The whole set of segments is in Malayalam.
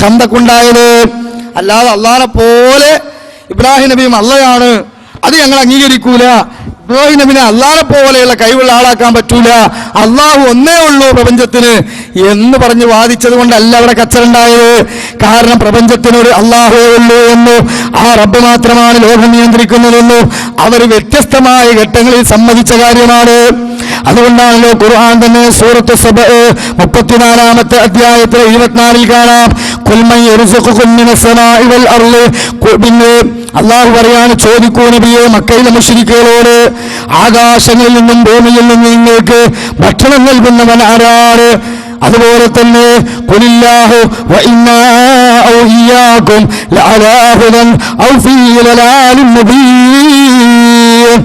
ഖന്തഖുണ്ടായത്. അല്ലാതെ അള്ളാഹിനെ പോലെ ഇബ്രാഹിം നബിയും അള്ളയാണ്, അത് ഞങ്ങൾ അംഗീകരിക്കൂല. ഇബ്രാഹിം നബിനെ അള്ളാഹിനെ പോലെയുള്ള കഴിവുള്ള ആളാക്കാൻ പറ്റൂല, അള്ളാഹു ഒന്നേ ഉള്ളൂ പ്രപഞ്ചത്തിന് എന്ന് പറഞ്ഞ് വാദിച്ചത് കൊണ്ടല്ല അവിടെ കച്ചറുണ്ടായത്. കാരണം പ്രപഞ്ചത്തിനൊരു അള്ളാഹുവേ ഉള്ളൂ എന്നു, ആ റബ്ബ് മാത്രമാണ് ലോകം നിയന്ത്രിക്കുന്നതെന്നു അവർ വ്യത്യസ്തമായ ഘട്ടങ്ങളിൽ സമ്മതിച്ച കാര്യമാണ്. അതുകൊണ്ടാണല്ലോ ഖുർആൻ തന്നെ സൂറത്ത് സബ 34-ാമത്തെ അധ്യായത്തിൽ 24 കാണാം, ഖുൽ മൻ യർസുഖുകും മിനസ് സമാഇ വൽ അർള്. പിന്നെ അള്ളാഹു പറയാണ്, ചോദിക്കൂ നബിയെ മക്കയിലെ മുശ്രിക്കുകളോട്, ആകാശങ്ങളിൽ നിന്നും ഭൂമിയിൽ നിന്നും നിങ്ങൾക്ക് ഭക്ഷണം നൽകുന്നവൻ ആരാണ്? അതുപോലെ തന്നെ ഖുലില്ലാഹു വ ഇന്നാ ഔ ഇയ്യാകും ലഅലാ ഹുദൻ ഔ ഫീ ലലാലിൻ മുബീൻ.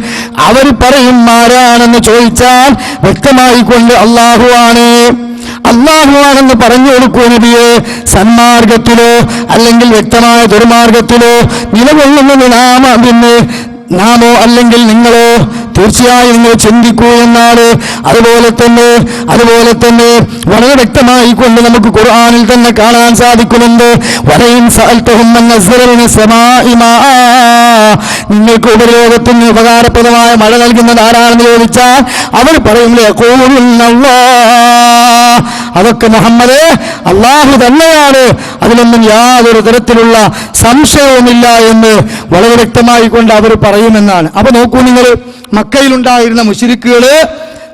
അവർ പറയും ആരാണെന്ന് ചോദിച്ചാൽ വ്യക്തമായിക്കൊണ്ട് അള്ളാഹു ആണ്, അള്ളാഹു ആണെന്ന് പറഞ്ഞു കൊടുക്കൂ നബിയെ. സന്മാർഗത്തിലോ അല്ലെങ്കിൽ വ്യക്തമായ ദുർമാർഗത്തിലോ നിലകൊള്ളുന്നത് നാമോ അല്ലെങ്കിൽ നിങ്ങളോ? തീർച്ചയായും നിങ്ങൾ ചിന്തിക്കൂ എന്നാണ്. അതുപോലെ തന്നെ വളരെ വ്യക്തമായി കൊണ്ട് നമുക്ക് ഖുർആനിൽ തന്നെ കാണാൻ സാധിക്കുന്നുണ്ട്, വലയിൻ സഅൽതഹും മൻ നസ്സല മിനസ് സമാഇ മാഅ. നിങ്ങൾക്ക് ഉപരിലോകത്തിന് ഉപകാരപ്രദമായ മഴ നൽകുന്നത് ആരാണെന്ന് ചോദിച്ചാൽ അവർ പറയും യഖൂലുന്നല്ലാഹ്. അതൊക്കെ മുഹമ്മദേ അള്ളാഹു തന്നെയാണ്, അതിലൊന്നും യാതൊരു തരത്തിലുള്ള സംശയവുമില്ല എന്ന് വളരെ വ്യക്തമായി കൊണ്ട് അവർ പറയുമെന്നാണ്. അപ്പൊ നോക്കൂ നിങ്ങൾ, മക്കയിലുണ്ടായിരുന്ന മുശ്രിക്കുകള്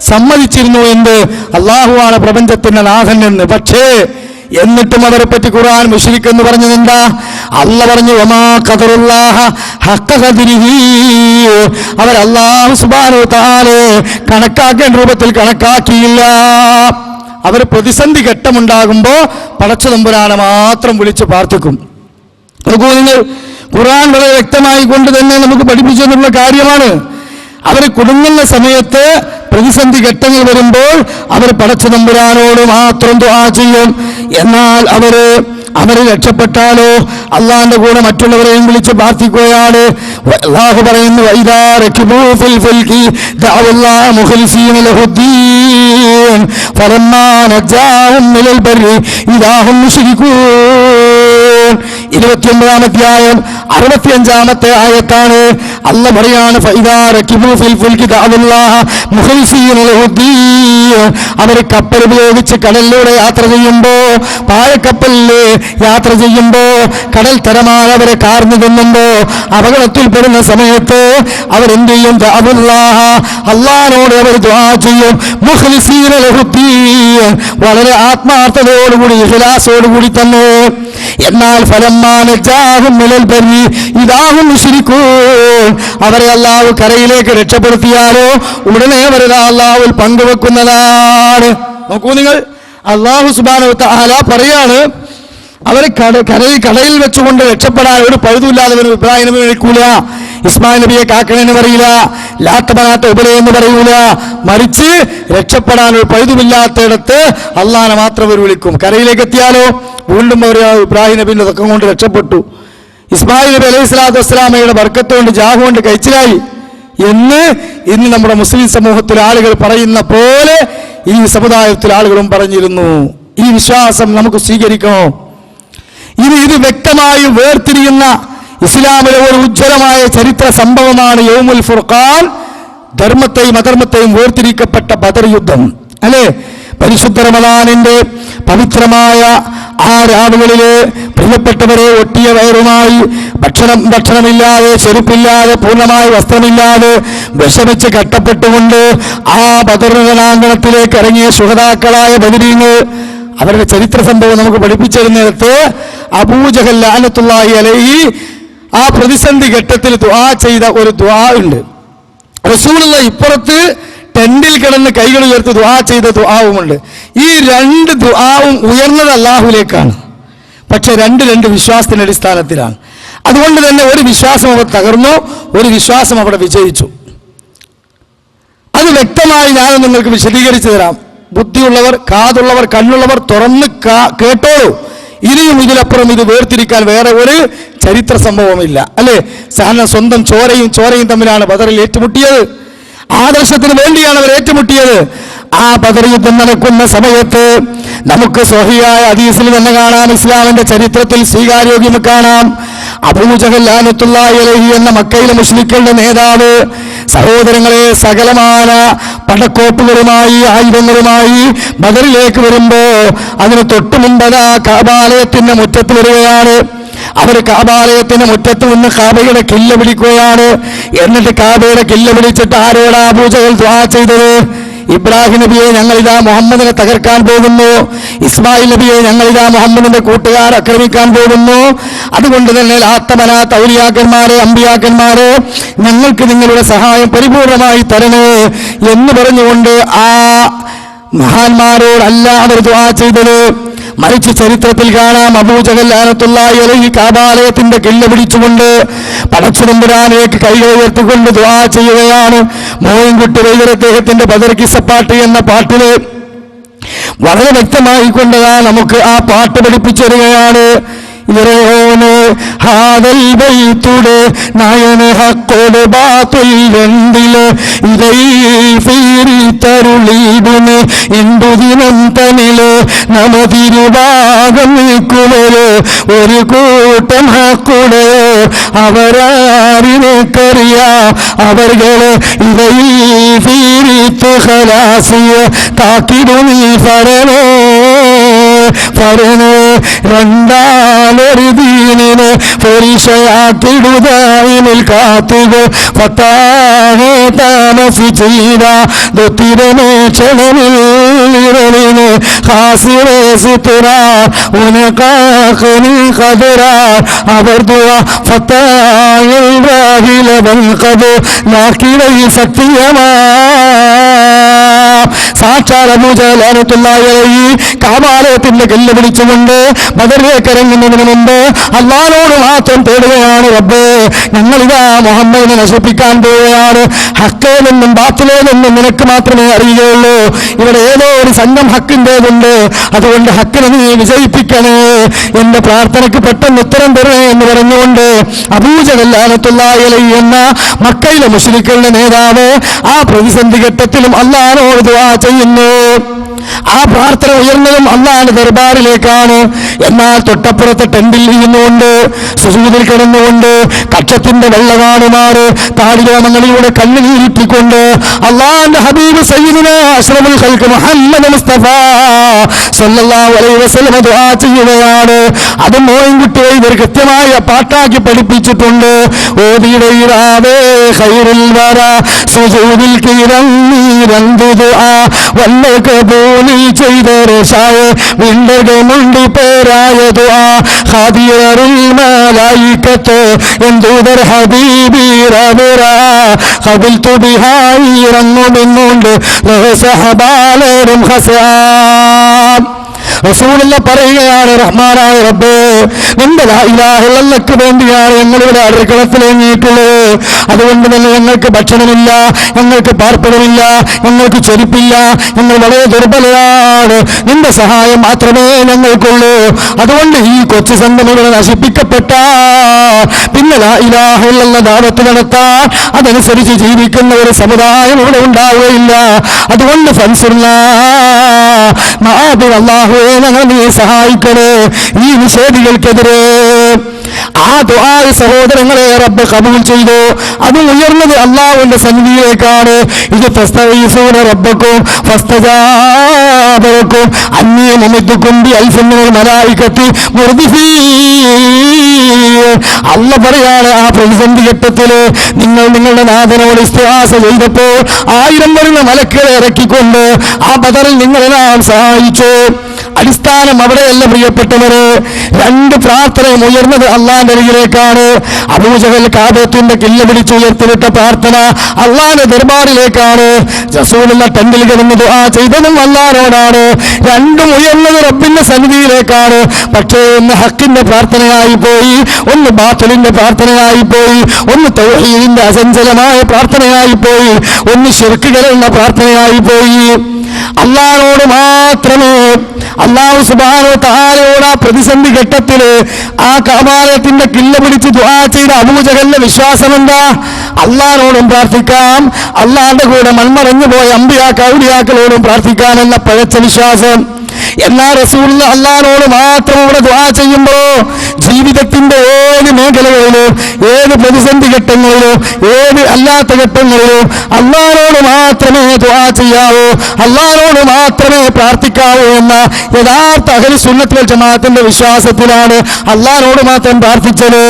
സമ്മതിച്ചിരുന്നു എന്ത്? അള്ളാഹുവാണ് പ്രപഞ്ചത്തിന്റെ നാഥൻ എന്ന്. പക്ഷേ എന്നിട്ടും അവരെ പറ്റി ഖുർആൻ മുശ്രിക്ക് എന്ന് പറഞ്ഞത് എന്താ? അല്ലാഹു പറഞ്ഞു വമാ ഖദറുല്ലാഹ ഹഖ ഖദരിഹി. അവർ അല്ലാഹു സുബ്ഹാനഹു തആല കണക്കാക്കേണ്ട രൂപത്തിൽ കണക്കാക്കിയില്ല. അവർ പ്രതിസന്ധി ഘട്ടമുണ്ടാകുമ്പോ പടച്ച തമ്പുരാനെ മാത്രം വിളിച്ച് പ്രാർത്ഥിക്കും. നോക്കൂ നിങ്ങൾ, ഖുർആൻ വളരെ വ്യക്തമായി കൊണ്ട് തന്നെ നമുക്ക് പഠിപ്പിച്ചിട്ടുള്ള കാര്യമാണ്. അവർ കുടുങ്ങുന്ന സമയത്ത് പ്രതിസന്ധി ഘട്ടങ്ങൾ വരുമ്പോൾ അവർ പടച്ച തമ്പുരാനോട് മാത്രം ദുആ ചെയ്യും. എന്നാൽ അവര് രക്ഷപ്പെട്ടാലോ അള്ളാന്റെ കൂടെ മറ്റുള്ളവരെയും വിളിച്ച് പ്രാർത്ഥിക്കുകയാണ്. അല്ലാഹു പറയുന്നു, വഇദാ റകിബൂ ഫിൽ ഫുൽകി ദഅവല്ലാഹ മുഖ്ലിസീന ലഹുദ്ദീൻ ഫലമ്മാ നജാഹും മിനൽ ബർരി ഇദാ ഹും മുശ്രികൂൻ. 29-ാം അധ്യായം 65-ാമത്തെ ആയത്താണ്. അല്ലാഹു പറയാണ്, ഫഇദാ റകിബൂ ഫിൽ ഫുൽകി ദഅവല്ലാഹ മുഖ്ലിസീന ലഹുദ്ദീൻ. അവർ കപ്പൽ ഉപയോഗിച്ച് കടലിലൂടെ യാത്ര ചെയ്യുമ്പോ, പായക്കപ്പലിൽ യാത്ര ചെയ്യുമ്പോ കടൽ തിരമാല അവരെ കാർന്നു തിന്നുമ്പോ അപകടത്തിൽപ്പെടുന്ന സമയത്ത് അവരെന്ത് ചെയ്യും? അള്ളാഹിനോട് അവർ ദുആ ചെയ്യും. മുഖ്ലിസീന ലഹുദ്ദീൻ, വളരെ ആത്മാർത്ഥതയോടുകൂടി ഇഖ്ലാസോടുകൂടി തന്നെ. എന്നാൽ ഫലമ്മാ നജാഹും മിനൽ ബർരി ഇദാ ഹും മുശ്രികൂൻ. അവരെ അല്ലാഹു കരയിലേക്ക് രക്ഷപ്പെടുത്തിയാലോ ഉടനെ അവരെ അല്ലാഹു പങ്കുവെക്കുന്നതാണ്. നോക്കൂ നിങ്ങൾ, അല്ലാഹു സുബ്ഹാനഹു തആല പറയാണ്, അവരെ കടയിൽ വെച്ചുകൊണ്ട് രക്ഷപ്പെടാൻ ഒരു പഴുതുമില്ലാത്തവനും ഇബ്രാഹിം നബി കഴിക്കൂല, ഇസ്മായിൽ നബിയെ കാക്കണെന്ന് പറയില്ല, ലാത്തമനാത്ത ഉപലയെന്ന് പറയൂല. മറിച്ച് രക്ഷപ്പെടാൻ ഒരു പഴുതുമില്ലാത്തയിടത്ത് അള്ളാഹനെ മാത്രം അവർ വിളിക്കും. കരയിലേക്ക് എത്തിയാലോ വീണ്ടും അവർ ഇബ്രാഹിം നബിന്റെ തക്കം കൊണ്ട് രക്ഷപ്പെട്ടു. ഇസ്മായിൽ നബി അലൈഹി സ്വലാത്തു വസ്സലാമയുടെ ബർക്കത്ത് കൊണ്ട് ജാഹു കൊണ്ട് കഴിച്ചിലായി എന്ന് ഇന്ന് നമ്മുടെ മുസ്ലിം സമൂഹത്തിലെ ആളുകൾ പറയുന്ന പോലെ ഈ സമുദായത്തിലെ ആളുകളും പറഞ്ഞിരുന്നു. ഈ വിശ്വാസം നമുക്ക് സ്വീകരിക്കണോ? ഇത് വ്യക്തമായി വേർതിരിയുന്ന ഇസ്ലാമിലെ ഒരു ഉജ്ജ്വലമായ ചരിത്ര സംഭവമാണ് യൗമുൽ ഫുർഖാൻ. ധർമ്മത്തെയും അധർമ്മത്തെയും വേർതിരിക്കപ്പെട്ട ബദർ യുദ്ധം അല്ലെ? പരിശുദ്ധ റമദാനിന്റെ പവിത്രമായ ആ രാവുകളില് പ്രിയപ്പെട്ടവരെ ഒട്ടിയ വയറുമായി ഭക്ഷണമില്ലാതെ, ചെരുപ്പില്ലാതെ, പൂർണ്ണമായ വസ്ത്രമില്ലാതെ വിഷമിച്ച് കട്ടപ്പെട്ടുകൊണ്ട് ആ ബദർ രണാങ്കണത്തിലേക്ക് ഇറങ്ങിയ ശുഹദാക്കളായ ബദരീങ്ങൾ, അവരുടെ ചരിത്ര സംഭവം നമുക്ക് പഠിപ്പിച്ചിരുന്നിടത്ത് അബൂജഹൽ ലഅനത്തുല്ലാഹി അലൈഹി ആ പ്രതിസന്ധി ഘട്ടത്തിൽ ദുആ ചെയ്ത ഒരു ദുആ ഉണ്ട്. റസൂലുള്ളാഹി ഇപ്പുറത്ത് ടെന്റിൽ കിടന്ന് കൈകൾ ഉയർത്തി ദുആ ചെയ്ത ദുആവുമുണ്ട്. ഈ രണ്ട് ദുആവും ഉയർന്നത് അല്ലാഹുവിലേക്കാണ്. പക്ഷെ രണ്ട് വിശ്വാസത്തിന്റെ അടിസ്ഥാനത്തിലാണ്. അതുകൊണ്ട് തന്നെ ഒരു വിശ്വാസം അവർ തകർന്നു, ഒരു വിശ്വാസം അവിടെ വിജയിച്ചു. അത് വ്യക്തമായി ഞാൻ നിങ്ങൾക്ക് വിശദീകരിച്ചു തരാം. ബുദ്ധിയുള്ളവർ, കാതുള്ളവർ, കണ്ണുള്ളവർ തുറന്ന് കേട്ടോളൂ. ഇനിയും ഇതിലപ്പുറം ഇത് വേർതിരിക്കാൻ വേറെ ഒരു ചരിത്ര സംഭവമില്ല അല്ലെ? സാധാരണ സ്വന്തം ചോരയും തമ്മിലാണ് ബദറിൽ ഏറ്റുമുട്ടിയത്. ആദർശത്തിന് വേണ്ടിയാണ് അവർ ഏറ്റുമുട്ടിയത്. ആ ബദർ യുദ്ധം നടക്കുന്ന സമയത്ത് നമുക്ക് സ്വഹിയായ ഹദീസിൽ തന്നെ കാണാം, ഇസ്ലാമിന്റെ ചരിത്രത്തിൽ സ്വീകാര്യോഗ്യം കാണാം. അബൂജഹൽ ലഅനത്തുല്ലാഹി അലൈഹി എന്ന മക്കയിലെ മുശ്രിക്കുകളുടെ നേതാവ് സഹോദരങ്ങളെ സകലമായ പടക്കോപ്പുകളുമായി ആയുധങ്ങളുമായി ബദറിലേക്ക് വരുമ്പോ അതിന് തൊട്ടു മുമ്പതാ കഅബാലയത്തിന്റെ മുറ്റത്ത് വരികയാണ്. അവർ കഅബാലയത്തിന്റെ മുറ്റത്ത് നിന്ന് കാബയുടെ കില്ല പിടിക്കുകയാണ്. എന്നിട്ട് കാബയുടെ കില്ല പിടിച്ചിട്ട് ആരോടാ അബൂജഹൽ ദുആ ചെയ്തത്? ഇബ്രാഹിം നബിയെ ഞങ്ങളിതാ മുഹമ്മദിനെ തകർക്കാൻ പോകുന്നു, ഇസ്മായിൽ നബിയെ ഞങ്ങളിതാ മുഹമ്മദിന്റെ കൂട്ടുകാർ ആക്രമിക്കാൻ പോകുന്നു, അതുകൊണ്ട് തന്നെ ലാത്തമനാത്ത ഔലിയാക്കന്മാരെ അമ്പിയാക്കന്മാരെ ഞങ്ങൾക്ക് നിങ്ങളുടെ സഹായം പരിപൂർണമായി തരണേ എന്ന് പറഞ്ഞുകൊണ്ട് ആ മഹാന്മാരോടല്ല അവർ ദുആ ചെയ്തത്. മറിച്ച് ചരിത്രത്തിൽ കാണാം, അബൂജഹൽ ലഅനത്തുല്ലാഹി അലൈഹി കഅബാലയത്തിന്റെ കില്ല പിടിച്ചുകൊണ്ട് പടച്ചതമ്പുരാനിലേക്ക് കൈകൾ ഉയർത്തിക്കൊണ്ട് ദുആ ചെയ്യുകയാണ്. മോയിൻകുട്ടി വൈദ്യർ അദ്ദേഹത്തിന്റെ ബദർ കിസ്സപ്പാട്ട് എന്ന പാട്ടില് വളരെ വ്യക്തമായി കൊണ്ടതാ നമുക്ക് ആ പാട്ട് പഠിപ്പിച്ചു തരികയാണ്. ഇവരോന് ഹാദൽ ബൈത്തുടെ നയന ഹഖോട് ബാത്തുൽ രണ്ടില് ഇതൈ ഫീരി തരുളീബിന് ഇന്ദുദിനം തനില് നമതിരുഭാഗം നിൽക്കുമല്ലോ ഒരു കൂട്ടം ഹക്കുടെ അവരാരിനേക്കറിയാം അവർകള് ഇതൈ ഫീരിത്ത് ഖലാസിയ താക്കിടു നീ ഫരണേ ഫരണേ രണ്ടാലൊരു ദീനിന് പരിശയാക്കിടുതായിനിൽ കാത്തുക ഫത്താഹേ താമസി ചെയ്ത ദുത്തിരമേ ക്ഷണമിന് ഹാസിറേ സുതുറ ഉനകാഖനി ഖദറ അവർ ദുആ ഫത്താഹേ രാഹിലവൻ ഖദ നാക്കിലൈ സത്യമാ സാക്ഷാൽ അബൂജഹൽ ലഅനത്തുല്ലാഹി അലൈഹി കഅബാലയത്തിന്റെ കല്ല് പിടിച്ചുകൊണ്ട് ബദറിലേക്ക് ഇറങ്ങുന്നതിന് മുമ്പ് അല്ലാഹുവോട് മാത്രം തേടുകയാണ്, റബ്ബേ ഞങ്ങളിതാ മുഹമ്മദിനെ നശിപ്പിക്കാൻ പോവുകയാണ്, ഹക്കേ നിന്നും ബാത്തിലേ നിന്നും നിനക്ക് മാത്രമേ അറിയുകയുള്ളൂ, ഇവിടെ ഏതോ ഒരു സംഘം ഹക്കിൻ്റെതുണ്ട്, അതുകൊണ്ട് ഹക്കിനെ നീ വിജയിപ്പിക്കണേ, എന്റെ പ്രാർത്ഥനയ്ക്ക് പെട്ടെന്ന് ഉത്തരം തരണേ എന്ന് പറഞ്ഞുകൊണ്ട് അബൂജഹൽ ലഅനത്തുല്ലാഹി അലൈഹി എന്ന മക്കയിലെ മുശ്രിക്കുകളുടെ നേതാവ് ആ പ്രതിസന്ധി ഘട്ടത്തിലും അല്ലാഹുവോട് ദുആ ചെയ്യുന്നു. ആ പ്രാർത്ഥന ഉയർന്നതും അല്ലാഹുവിന്റെ ദർബാറിലേക്കാണ്. എന്നാൽ തൊട്ടപ്പുറത്തെ ടെന്റിൽ ഇരുന്നുകൊണ്ട് സുജൂദിൽ കിടന്നുകൊണ്ട് കക്ഷത്തിന്റെ വെള്ള കാണുമാറ് താടിരോമങ്ങളിലൂടെ കണ്ണുനീരിപ്പിക്കൊണ്ട് അല്ലാഹുവിന്റെ ഹബീബ് സയ്യിദുനാ അഷ്റഫുൽ ഖൽഖ് മുഹമ്മദ് മുസ്തഫ സല്ലല്ലാഹു അലൈഹി വസല്ലം ദുആ ചെയ്യുകയാണ്. അത് മോയിൻകുട്ടി വൈദ്യർ കൃത്യമായ പാട്ടാക്കി പഠിപ്പിച്ചിട്ടുണ്ട്. ഓതിയിടയിറാവേ ഖൈറുൽ വറ സുജൂദിൽ കിറന്നീരന്തു ദുആ വല്ലക പൂനി ചെയ്ത രശായ വിണ്ടകമുണ്ടി പേരായ ദുആ ഖാദിയറുൽ മലായികത്ത് എന്തൂദർ ഹബീബി റബറ ഖബൽതു ബിഹായി ഇറങ്ങുമെന്നുണ്ട് സഹബാലരും ഖസാം. റസൂലുള്ള പറയുകയാണ്, റഹ്മാനായ റബ്ബേ നിന്റെ ലാ ഇലാഹ ഇല്ലല്ലാഹ്ക്ക് വേണ്ടിയാണ് ഞങ്ങളിവിടെ അടുക്കളത്തിലിറങ്ങിയിട്ടുള്ളത്, അതുകൊണ്ട് തന്നെ ഞങ്ങൾക്ക് ഭക്ഷണമില്ല, ഞങ്ങൾക്ക് പാർപ്പിടമില്ല, ഞങ്ങൾക്ക് ചെരുപ്പില്ല, ഞങ്ങൾ വളരെ ദുർബലരാണ്, നിന്റെ സഹായം മാത്രമേ ഞങ്ങൾക്കുള്ളൂ, അതുകൊണ്ട് ഈ കൊച്ചു സംഘം ഇവിടെ നശിപ്പിക്കപ്പെട്ട പിന്നെ ലാ ഇലാഹ ഇല്ലല്ലാഹ് ദഅവത്ത് നടത്താൻ അതനുസരിച്ച് ജീവിക്കുന്ന ഒരു സമുദായം ഇവിടെ ഉണ്ടാവുകയില്ല, അതുകൊണ്ട് ഫൻസുർനാ മഅബിർ അല്ലാഹുവേ ഞങ്ങൾ നീ സഹായിക്കണേ ഈ നിഷേധികൾക്കെതിരെ. ആ ദുആ സഹോദരങ്ങളെ റബ്ബ് കബൂൽ ചെയ്തു. അത് ഉയർന്നത് അല്ലാഹുവിന്റെ സന്നിധിയിലേക്കാണ്. ഇത് ഫസ്തഗീസൂന റബ്ബക്കും ഫസ്തജാബ ലക്കും അന്നീ മുമിദ്ദുക്കും ബിഅൽഫിൻ മിനൽ മലായികത്തി മുർദിഫീൻ. അല്ലാഹ് പറയാണ്, ആ പ്രതിസന്ധി ഘട്ടത്തില് നിങ്ങൾ നിങ്ങളുടെ നാഥനോട് ഇസ്തിഗാസ ചെയ്തപ്പോൾ 1000 വരുന്ന മലക്കുകളെ ഇറക്കിക്കൊണ്ട് ആ ബദറിൽ നിങ്ങളെ നാം സഹായിച്ചു. അടിസ്ഥാനം അവിടെയല്ല പ്രിയപ്പെട്ടവര്, 2 പ്രാർത്ഥനയും ഉയർന്നത് അള്ളാന്റെ അരികിലേക്കാണ്. അബൂജഹൽ കാബത്തിന്റെ കില്ല പിടിച്ച് ഉയർത്തിവിട്ട പ്രാർത്ഥന അള്ളാന്റെ ദർബാറിലേക്കാണ്. റസൂലുള്ള ടെന്റിൽ കിടന്ന് ദുആ ചെയ്തതും അള്ളാനോടാണ്. 2 ഉയർന്നത് റബ്ബിന്റെ സന്നിധിയിലേക്കാണ്. പക്ഷേ ഒന്ന് ഹക്കിന്റെ പ്രാർത്ഥനയായി പോയി, ഒന്ന് ബാത്തിലിന്റെ പ്രാർത്ഥനയായി പോയി, ഒന്ന് തൗഹീദിന്റെ അസഞ്ചലമായ പ്രാർത്ഥനയായി പോയി, ഒന്ന് ശിർക്ക് കലർന്ന പ്രാർത്ഥനയായി പോയി. അള്ളാഹുവോട് മാത്രമേ അല്ലാഹു സുബ്ഹാനഹു വ തആലയോട് ആ പ്രതിസന്ധി ഘട്ടത്തില് ആ കഅബാലയത്തിന്റെ കില്ല പിടിച്ച് ദുആ ചെയ്ത അബൂജഹലിന്റെ വിശ്വാസം എന്താ? അള്ളാഹിനോടും പ്രാർത്ഥിക്കാം, അള്ളാഹിന്റെ കൂടെ മൺമറഞ്ഞു പോയ ഔലിയാക്കളോടും പ്രാർത്ഥിക്കാം എന്ന പഴച്ച വിശ്വാസം. എന്നാൽ റസൂൽ അള്ളാഹിനോട് മാത്രം ഇവിടെ ദുആ ചെയ്യുമ്പോ ജീവിതത്തിന്റെ ഏത് മേഖലകളിലോ ഏത് പ്രതിസന്ധി ഘട്ടങ്ങളിലോ ഏത് അല്ലാത്ത ഘട്ടങ്ങളിലോ അള്ളാഹിനോട് മാത്രമേ ദുആ ചെയ്യാവൂ, അള്ളാഹിനോട് മാത്രമേ പ്രാർത്ഥിക്കാവൂ എന്ന യഥാർത്ഥ അഹ്ലു സുന്നത്ത് വൽ ജമാഅത്തിന്റെ വിശ്വാസത്തിലാണ് അള്ളാഹിനോട് മാത്രം പ്രാർത്ഥിച്ചത്.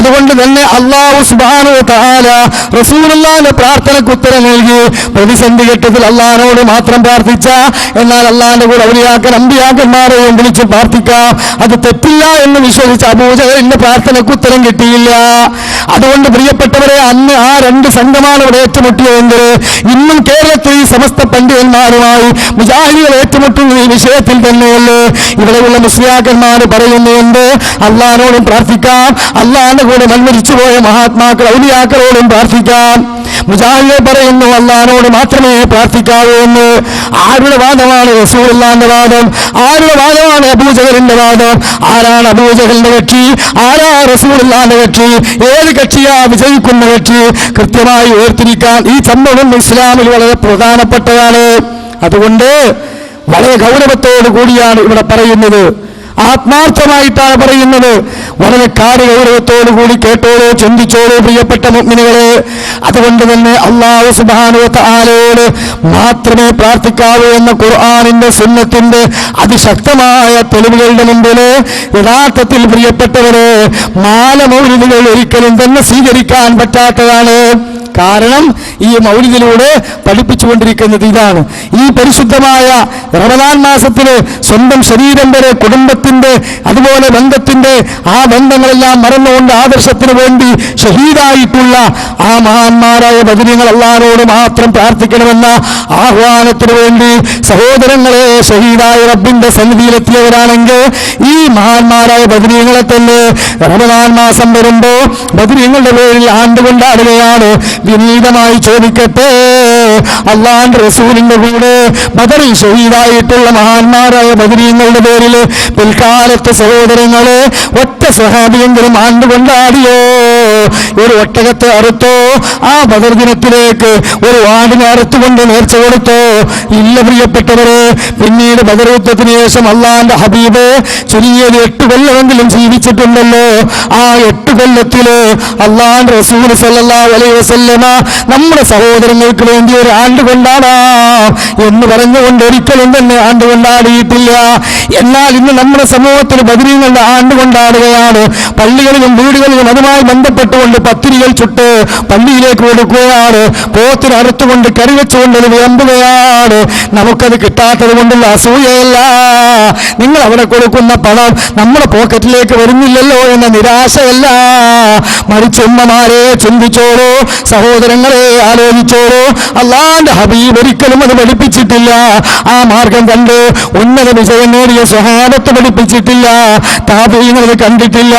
അതുകൊണ്ട് തന്നെ അല്ലാഹു സുബ്ഹാനഹു വ തആല റസൂലുള്ളാഹിന്റെ പ്രാർത്ഥനയ്ക്ക് ഉത്തരം നൽകി. പ്രതിസന്ധി ഘട്ടത്തിൽ അള്ളാഹിനോട് മാത്രം പ്രാർത്ഥിച്ച, എന്നാൽ അള്ളാഹിന്റെ കൂടെ അമ്പിയാക്കന്മാരെയും വിളിച്ച് പ്രാർത്ഥിക്കാം, അത് തെറ്റില്ല എന്ന് വിശ്വസിച്ച അബൂജഹലിന്റെ പ്രാർത്ഥനയ്ക്ക് ഉത്തരം കിട്ടിയില്ല. അതുകൊണ്ട് പ്രിയപ്പെട്ടവരെ, അന്ന് ആ രണ്ട് സംഘമാണ് ഇവിടെ ഏറ്റുമുട്ടിയതെങ്കിൽ ഇന്നും കേരളത്തിൽ ഈ സമസ്ത പണ്ഡിതന്മാരുമായി മുജാഹിദുകൾ ഏറ്റുമുട്ടുന്ന ഈ വിഷയത്തിൽ തന്നെയല്ലേ ഇവിടെയുള്ള മുസ്ലിയാക്കന്മാർ പറയുന്നുണ്ട് അള്ളാഹിനോടും പ്രാർത്ഥിക്കാം, അള്ളാഹിന്റെ കൂടെ മൺമരിച്ചു പോയ മഹാത്മാക്കൾ ഔലിയാക്കളോടും പ്രാർത്ഥിക്കാം. മുജാഹിദ് പറയുന്നു അള്ളാഹിനോട് മാത്രമേ പ്രാർത്ഥിക്കാവൂ എന്ന്. ആരുടെ വാദമാണ് റസൂലുള്ളാഹിന്റെ വാദം? ആരുടെ വാദമാണ് അബൂജഹലിന്റെ വാദം? ആരാണ് അബൂജഹലിന്റെ കക്ഷി? ആരാ റസൂലുള്ളാഹിന്റെ കക്ഷി? ഏത് കക്ഷിയാ വിജയിക്കുന്ന കക്ഷി? കൃത്യമായി ഓർത്തിരിക്കാൻ ഈ സംഭവം ഇസ്ലാമിൽ വളരെ പ്രധാനപ്പെട്ടതാണ്. അതുകൊണ്ട് വളരെ ഗൗരവത്തോടു കൂടിയാണ് ഇവിടെ പറയുന്നത്, ആത്മാർത്ഥമായിട്ടാണ് പറയുന്നത്. വളരെ കാര്യഗൗരവത്തോടു കൂടി കേട്ടോളൂ, ചിന്തിച്ചോളൂ പ്രിയപ്പെട്ട മുഅ്മിനുകളെ. അതുകൊണ്ട് തന്നെ അല്ലാഹു സുബ്ഹാനഹു വ തആലയോട് മാത്രമേ പ്രാർത്ഥിക്കാവൂ എന്ന ഖുർആനിന്റെ സുന്നത്തിന്റെ അതിശക്തമായ തെളിവുകളുടെ മുമ്പിൽ യഥാർത്ഥത്തിൽ പ്രിയപ്പെട്ടവരെ മാല മൗലിദുകൾ ഒരിക്കലും തന്നെ സ്വീകരിക്കാൻ പറ്റാത്തതാണ്. കാരണം ഈ മൗലിദിലൂടെ പഠിപ്പിച്ചുകൊണ്ടിരിക്കുന്നത് ഇതാണ്. ഈ പരിശുദ്ധമായ റമദാൻ മാസത്തില് സ്വന്തം ശരീരം വരെ കുടുംബത്തിന്റെ അതുപോലെ ബന്ധത്തിന്റെ ആ ബന്ധങ്ങളെല്ലാം മറന്നുകൊണ്ട് ആദർശത്തിന് വേണ്ടി ഷഹീദായിട്ടുള്ള ആ മഹാന്മാരായ ബദരീങ്ങൾ അല്ലാഹുവോട് മാത്രം പ്രാർത്ഥിക്കണമെന്ന ആഹ്വാനത്തിന് വേണ്ടി സഹോദരങ്ങളെ, ഷഹീദായ റബ്ബിന്റെ സന്നിധിയിലെത്തിയവരാണെങ്കിൽ ഈ മഹാന്മാരായ ബദരീങ്ങളെ തന്നെ റമദാൻ മാസം വരുമ്പോ ബദരീങ്ങളുടെ പേരിൽ ആണ്ടുകൊണ്ടാടുകയാണ്. വിനീതമായി ചോദിക്കട്ടെ, അള്ളാഹുവിന്റെ റസൂലിന്റെ കൂടെ ബദറിൽ ഷഹീദായിട്ടുള്ള മഹാന്മാരായ ബദരീങ്ങളുടെ പേരിൽ പിൽക്കാലത്തെ സഹോദരങ്ങളെ ഒറ്റ സ്വഹാബിയെങ്കിലും ആണ്ടുകൊണ്ടാടിയോ? ഒരു ഒട്ടകത്തെ അറുത്തോ? ആ ബദർ ദിനത്തിലേക്ക് ഒരു ആടിനെ അറുത്തുകൊണ്ട് നേർച്ച കൊടുത്തോ? ഇല്ല പ്രിയപ്പെട്ടവരെ. പിന്നീട് ബദർ യുദ്ധത്തിന് ശേഷം അള്ളാഹുവിന്റെ ഹബീബ് ചുരുങ്ങിയത് 8 കൊല്ലമെങ്കിലും ജീവിച്ചിട്ടുണ്ടല്ലോ. ആ 8 കൊല്ലത്തില് അള്ളാഹുവിന്റെ റസൂൽ സല്ലല്ലാഹു അലൈഹി വസല്ലമ നമ്മുടെ സഹോദരങ്ങൾക്ക് വേണ്ടി ഒരു ആണ്ട് കൊണ്ടാടാം എന്ന് പറഞ്ഞുകൊണ്ട് ഒരിക്കലും തന്നെ ആണ്ട് കൊണ്ടാടിയിട്ടില്ല. എന്നാൽ ഇന്ന് നമ്മുടെ സമൂഹത്തിൽ ബദരീങ്ങളുടെ ആണ്ട് കൊണ്ടാടുകയാണ്. പള്ളികളിലും വീടുകളിലും അതുമായി ബന്ധപ്പെട്ടുകൊണ്ട് പത്തിരികൾ ചുട്ട് പള്ളിയിലേക്ക് കൊടുക്കുകയാണ്. പോത്തിന് അറുത്തുകൊണ്ട് കറി വെച്ചുകൊണ്ട് വിളമ്പുകയാണ്. നമുക്കത് കിട്ടാത്തത് കൊണ്ടുള്ള അസൂയയല്ല, നിങ്ങൾ അവിടെ കൊടുക്കുന്ന പണം നമ്മുടെ പോക്കറ്റിലേക്ക് വരുന്നില്ലല്ലോ എന്ന നിരാശയല്ല. മറിച്ച് ഉമ്മമാരെ ചിന്തിച്ചോളൂ, സഹോദരങ്ങളെ ആലോചിച്ചോളൂ. അള്ളാഹുവിന്റെ ഹബീബ് ഒരിക്കലും അത് പഠിപ്പിച്ചിട്ടില്ല. ആ മാർഗം കണ്ട് ഉന്നത വിജയം നേടിയ സ്വഹാബത്ത് പഠിപ്പിച്ചിട്ടില്ല. താബീങ്ങൾ അത് കണ്ടിട്ടില്ല,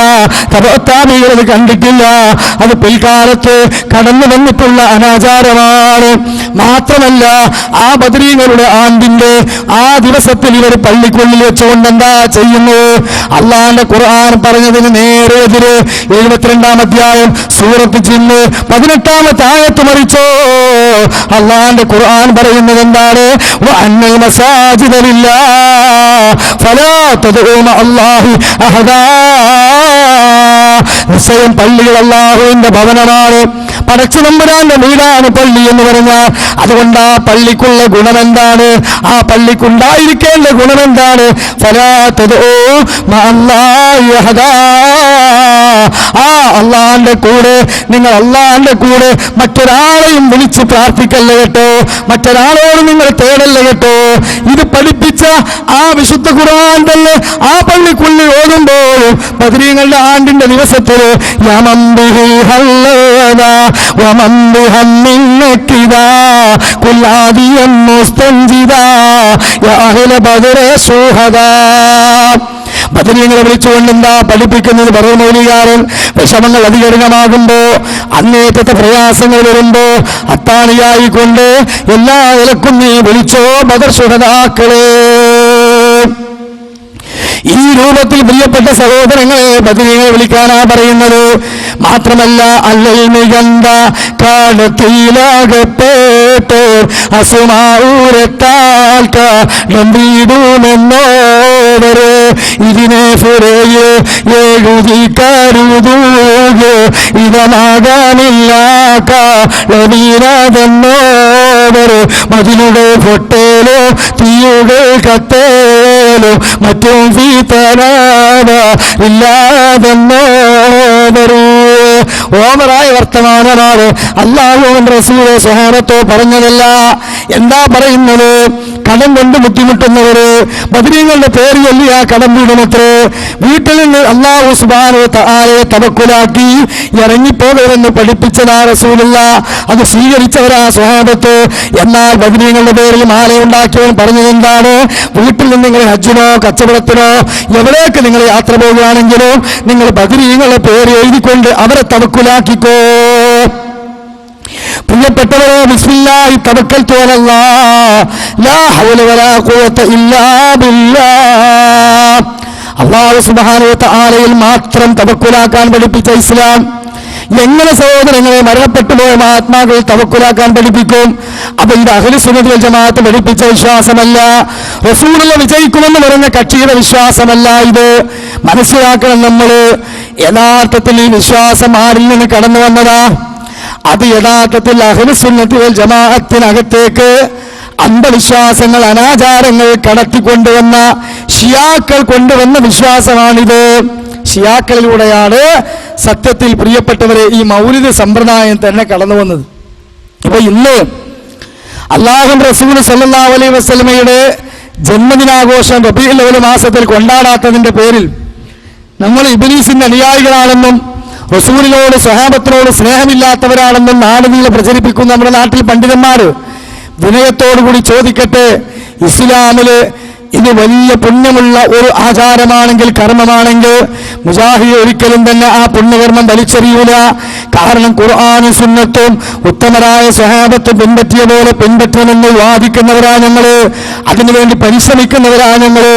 താബീകൾ അത് കണ്ടിട്ടില്ല. അത് പിൽക്കാലത്ത് കടന്നു വന്നിട്ടുള്ള അനാചാരമാണ്. മാത്രമല്ല, ആ ബദരീങ്ങളുടെ ആണ്ടിന്റെ ആ ദിവസത്തിൽ ഇവർ പള്ളിക്കുള്ളിൽ വെച്ചുകൊണ്ട് എന്താ ചെയ്യുന്നത്? അള്ളാഹുവിന്റെ ഖുർആൻ പറഞ്ഞതിന് നേരെ എതിര് 72-ാം അധ്യായം സൂറത്ത് ജിന്ന് 18-ാമത്തെ ആയത്ത് മറിച്ചോ? അള്ളാഹുവിന്റെ ഖുർആൻ പറയുന്നത് എന്താണ്? വഅന്നൽ മസാജിദ ലില്ലാഹ് ഫലാ തദ്ഉ മഅല്ലാഹി അഹദാ. നിശ്ചയം പള്ളികൾ അല്ലാഹുവിന്റെ ഭവനമാണ്, പടച്ചതമ്പുരാന്റെ വീടാണ് പള്ളി എന്ന് പറഞ്ഞാൽ അതുകൊണ്ട് ആ പള്ളിക്കുള്ള ഗുണമെന്താണ്? ആ പള്ളിക്കുണ്ടായിരിക്കേണ്ട ഗുണമെന്താണ്? ഫലാ തദ്ഉ മഅല്ലാഹി അഹദാ. ആ അള്ളാഹുവിന്റെ കൂടെ നിങ്ങൾ അള്ളാഹുവിന്റെ കൂടെ മറ്റൊരാളെയും വിളിച്ച് പ്രാർത്ഥിക്കല്ല കേട്ടോ, മറ്റൊരാളോട് നിങ്ങൾ തേടല്ല കേട്ടോ. ഇത് പഠിപ്പിച്ച ആ വിശുദ്ധ ഖുർആൻ തന്നെ ആ പള്ളിക്കുള്ളിൽ ഓതുമ്പോൾ ബദരീങ്ങളുടെ ആണ്ടിന്റെ ദിവസത്തിൽ ബദരീങ്ങളെ വിളിച്ചുകൊണ്ട് എന്താ പഠിപ്പിക്കുന്നത്? പറയുന്നതികാരൻ വിഷമങ്ങൾ അധികമാകുമ്പോ, അങ്ങേറ്റത്തെ പ്രയാസങ്ങൾ വരുമ്പോ അത്താണിയായിക്കൊണ്ട് എല്ലാ നിലക്കും നീ വിളിച്ചോ ബദർ ശുഹദാക്കളെ. ഈ രൂപത്തിൽ പ്രിയപ്പെട്ട സഹോദരങ്ങളെ ബദരീങ്ങളെ വിളിക്കാനാ പറയുന്നത്. മാത്രമല്ല അല്ലൽ മികന്ത കാലത്തിലാകപ്പെട്ട് അസുമാഊരത്താൽ നമ്പിടുമെന്നോവര് ഇതിനെ ഫുരയെ എഴുതി കരുതൂകെ ഇതമാകാനില്ല കാളവീരാതെന്നോവര് മതിലുടെ പൊട്ടേലോ തീയുടെ കത്തേലോ മറ്റും ഇല്ലാതെന്നോവര് ഓവറായ വർത്തമാനമാണ്. അല്ലാഹുവിന്റെ റസൂല് സ്വഹാബത്തോ പറഞ്ഞതല്ല. എന്താ പറയുന്നത്? കടം കൊണ്ട് ബുദ്ധിമുട്ടുന്നവര് ബദരീങ്ങളുടെ പേര് ചൊല്ലി ആ കടം വീടുമത്രേ. വീട്ടിൽ നിന്ന് അല്ലാഹു സുബ്ഹാനഹു വ തആലയെ തവക്കുലാക്കി ഇറങ്ങിപ്പോകരുതെന്ന് പഠിപ്പിച്ചതാ റസൂലുള്ള. അത് സ്വീകരിച്ചവരാ സ്വഹാബത്ത്. എന്നാൽ ബദരീങ്ങളുടെ പേരിൽ മാലയുണ്ടാക്കിയവൻ പറഞ്ഞത് എന്താണ്? വീട്ടിൽ നിന്ന് നിങ്ങൾ ഹജ്ജിനോ കച്ചവടത്തിനോ എവിടേക്ക് നിങ്ങൾ യാത്ര പോകുകയാണെങ്കിലോ നിങ്ങൾ ബദരീങ്ങളുടെ പേര് എഴുതിക്കൊണ്ട് അവരെ തവക്കുലാക്കിക്കോ. പ്രിയപ്പെട്ടവരെ, ബിസ്മില്ലാഹി തവക്കൽതു അലല്ലാഹ് ലാ ഹൗല വലാ ഖുവത ഇല്ലാ ബില്ലാഹ്. അല്ലാഹു സുബ്ഹാനഹു വ തആലയിൽ മാത്രം തവക്കുലാക്കാൻ പഠിപ്പിച്ച ഇസ്ലാം എങ്ങനെ സഹോദരങ്ങളെ മരണപ്പെട്ടു പോയ മഹാത്മാക്കൾ തവക്കുലാക്കാൻ പഠിപ്പിക്കും? അപ്പൊ ഇത് അഹ്ലു സുന്നത്ത് വൽ ജമാഅത്ത് പഠിപ്പിച്ച വിശ്വാസമല്ല. റസൂലുള്ള വിജയിക്കുമെന്ന് പറഞ്ഞ കക്ഷിയുടെ വിശ്വാസമല്ല ഇത്. മനസ്സിലാക്കണം നമ്മൾ. യഥാർത്ഥത്തിൽ ഈ വിശ്വാസം ആരിൽ നിന്ന് കടന്നു വന്നതാ? അത് യഥാർത്ഥത്തിൽ അഹ്ലു സുന്നത്ത് വൽ ജമാഅത്തിനകത്തേക്ക് അന്ധവിശ്വാസങ്ങൾ അനാചാരങ്ങൾ കടത്തിക്കൊണ്ടുവന്ന ഷിയാക്കൾ കൊണ്ടുവന്ന വിശ്വാസമാണിത്. ഷിയാക്കളിലൂടെയാണ് സത്യത്തിൽ പ്രിയപ്പെട്ടവരെ ഈ മൗലിദ് സമ്പ്രദായം തന്നെ കടന്നു വന്നത്. അപ്പൊ ഇന്ന് അല്ലാഹുവിന്റെ റസൂൽ സല്ലല്ലാഹു അലൈഹി വസല്ലമയുടെ ജന്മദിനാഘോഷം റബീഉൽ അവ്വൽ മാസത്തിൽ കൊണ്ടാടാത്തതിന്റെ പേരിൽ നമ്മൾ ഇബ്ലീസിന്റെ അനുയായികളാണെന്നും റസൂലിനോട് സ്വഹാബത്തിനോട് സ്നേഹമില്ലാത്തവരാണെന്നും നാടുനീളെ പ്രചരിപ്പിക്കുന്ന നമ്മുടെ നാട്ടിൽ പണ്ഡിതന്മാർ വിനയത്തോടുകൂടി ചോദിക്കട്ടെ, ഇസ്ലാമില് ഇത് വലിയ പുണ്യമുള്ള ഒരു ആചാരമാണെങ്കിൽ, കർമ്മമാണെങ്കിൽ മുജാഹിദ് ഒരിക്കലും തന്നെ ആ പുണ്യകർമ്മം വലിച്ചെറിയൂല. കാരണം ഖുർആനും സുന്നത്തും ഉത്തമരായ സ്വഹാബത്ത് പിൻപറ്റിയ പോലെ പിൻപറ്റണമെന്ന് വാദിക്കുന്നവരാ ഞങ്ങള്, അതിനുവേണ്ടി പരിശ്രമിക്കുന്നവരാ ഞങ്ങള്.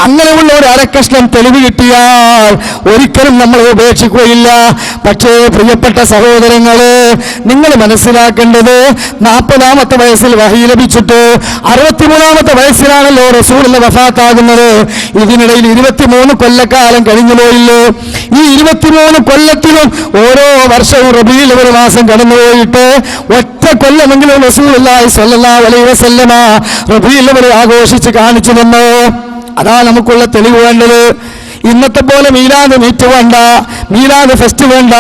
അങ്ങനെയുള്ള ഒരു അരക്കഷ്ണം തെളിവ് കിട്ടിയാൽ ഒരിക്കലും നമ്മൾ ഉപേക്ഷിക്കുകയില്ല. പക്ഷേ പ്രിയപ്പെട്ട സഹോദരങ്ങള്, നിങ്ങൾ മനസ്സിലാക്കേണ്ടത് 40-ാമത്തെ വയസ്സിൽ വഹി ലഭിച്ചിട്ട് 63-ാമത്തെ വയസ്സിലാണല്ലോ റസൂലുള്ള വഫാത്താകുന്നത്. ഇതിനിടയിൽ 23 കൊല്ലക്കാലം കഴിഞ്ഞു പോയില്ലോ. ഈ 23 കൊല്ലത്തിലും ഓരോ വർഷവും റബീഉൽ അവ്വൽ മാസം കടന്നുപോയിട്ട് ഒറ്റ കൊല്ലമെങ്കിലും റസൂലുള്ളാഹി സ്വല്ലല്ലാഹു അലൈഹി വസല്ലമ റബീഉൽ അവ്വൽ ആഘോഷിച്ച് കാണിച്ചു തന്നു. അതാ നമുക്കുള്ള തെളിവ് വേണ്ടത്. ഇന്നത്തെ പോലെ മീലാദ് മീറ്റ് വേണ്ട, മീലാദ് ഫെസ്റ്റ് വേണ്ട,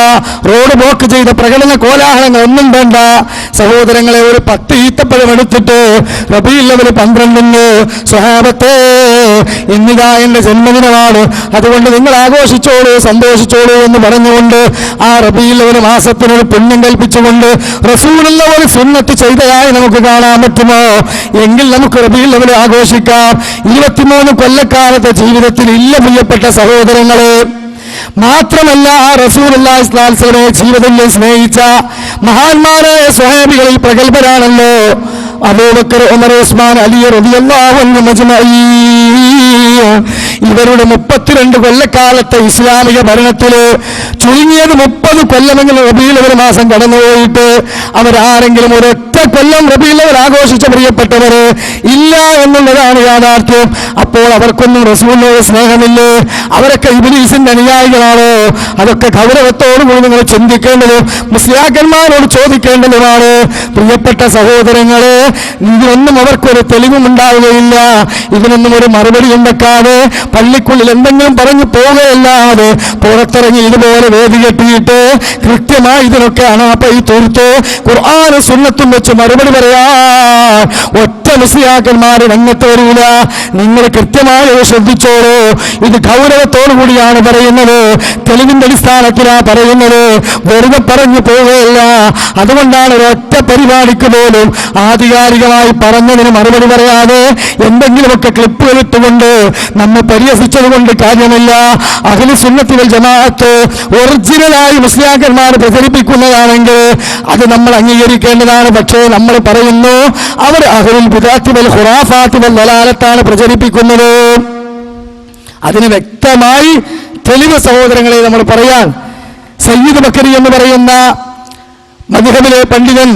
റോഡ് ബ്ലോക്ക് ചെയ്ത പ്രകടന കോലാഹലങ്ങൾ ഒന്നും വേണ്ട. സഹോദരങ്ങളെ, ഒരു 10 ഈത്തപ്പഴം എടുത്തിട്ട് റബീഉൽ അവ്വൽ 12-ന് സ്വഹാബത്തെ ഇന്നിതാ എന്റെ ജന്മദിനമാണ്, അതുകൊണ്ട് നിങ്ങൾ ആഘോഷിച്ചോളൂ, സന്തോഷിച്ചോളൂ എന്ന് പറഞ്ഞുകൊണ്ട് ആ റബീഉൽ അവ്വൽ മാസത്തിനൊരു പുണ്യം കൽപ്പിച്ചുകൊണ്ട് റസൂലുള്ള ഒരു സുന്നത്ത് ചെയ്തതായി നമുക്ക് കാണാൻ പറ്റുമോ? എങ്കിൽ നമുക്ക് റബീഉൽ അവ്വൽ ആഘോഷിക്കാം. 23 കൊല്ലക്കാലത്തെ ജീവിതത്തിൽ ഇല്ല പ്രിയപ്പെട്ട സഹോദരങ്ങളെ. മാത്രമല്ല ആ റസൂലുള്ളാഹി സ്വല്ലല്ലാഹു അലൈഹി വസല്ലമയെ ജീവിതത്തിൽ സ്നേഹിച്ച മഹാന്മാരായ സ്വഹാബികളിൽ പ്രഗൽഭരാണല്ലോ അബൂബക്കർ, ഉമർ, ഉസ്മാൻ, അലി റളിയല്ലാഹു അൻഹും അജ്മഈൻ. ഇവരുടെ 32 കൊല്ലക്കാലത്തെ ഇസ്ലാമിക ഭരണത്തില് ചുരുങ്ങിയത് 30 കൊല്ലമെങ്കിലും റബീഉൽ അവ്വൽ മാസം കടന്നുപോയിട്ട് അവരാരെങ്കിലും ഒരൊറ്റ കൊല്ലം റബീഉൽ അവ്വൽ ആഘോഷിച്ച പ്രിയപ്പെട്ടവര് ഇല്ല എന്നുള്ളതാണ് യാഥാർത്ഥ്യം. അപ്പോൾ അവർക്കൊന്നും റസൂലിനോട് സ്നേഹമില്ലേ? അവരൊക്കെ ഇബ്ലീസിന്റെ അനുയായികളാണോ? അതൊക്കെ ഗൗരവത്തോടുകൂടി നിങ്ങൾ ചിന്തിക്കേണ്ടതും മുസ്ലിയാക്കന്മാരോട് ചോദിക്കേണ്ടതുമാണ്. പ്രിയപ്പെട്ട സഹോദരങ്ങളെ, ഇതിനൊന്നും അവർക്കൊരു തെളിവും ഉണ്ടാവുകയില്ല. ഇതിനൊന്നും ഒരു മറുപടിയും വെക്കാതെ പള്ളിക്കുള്ളിൽ എന്തെങ്കിലും പറഞ്ഞു പോവുകയല്ലാതെ പുറത്തിറങ്ങി ഇതുപോലെ വേദി കെട്ടിയിട്ട് കൃത്യമായി ഇതിനൊക്കെ അണാപ്പൈ തീർത്ത് ഖുർആനും സുന്നത്തും വെച്ച് മറുപടി പറയാ ഒറ്റ മുസ്ലിയാക്കന്മാർ രംഗത്ത് വരില്ല. നിങ്ങൾ കൃത്യമായി ശ്രദ്ധിച്ചോളൂ. ഇത് ഗൗരവത്തോടു കൂടിയാണ് പറയുന്നത്, തെളിവിന്റെ അടിസ്ഥാനത്തിലാണ് പറയുന്നത്, വെറുതെ പറഞ്ഞു പോവുകയല്ല. അതുകൊണ്ടാണ് ഒരൊറ്റ പരിപാടിക്ക് പോലും ആധികാരികമായി പറഞ്ഞതിന് മറുപടി പറയാതെ എന്തെങ്കിലുമൊക്കെ ക്ലിപ്പുകൾ ഇട്ടുകൊണ്ട് നമ്മെ പരിഹസിച്ചത് കൊണ്ട് കാര്യമില്ല. അഹ്ലു സുന്നത്തി വൽ ജമാഅത്ത് ഒറിജിനലായി മുസ്ലിയാക്കന്മാർ പ്രചരിപ്പിക്കുന്നതാണെങ്കിൽ അത് നമ്മൾ അംഗീകരിക്കേണ്ടതാണ്. പക്ഷേ നമ്മൾ പറയുന്നു അവർ അഹ്ലുൽ ബിദ്അത്തി വൽ ഖുറാഫാത്തി വൽ ദലാലത്താണ് പ്രചരിപ്പിക്കുന്നത്. അതിന് വ്യക്തമായി തെളിവ് സഹോദരങ്ങളെ നമ്മൾ പറയാൻ, സയ്യിദ് ബക്കരി എന്ന് പറയുന്ന മദ്ഹബിലെ പണ്ഡിതൻ,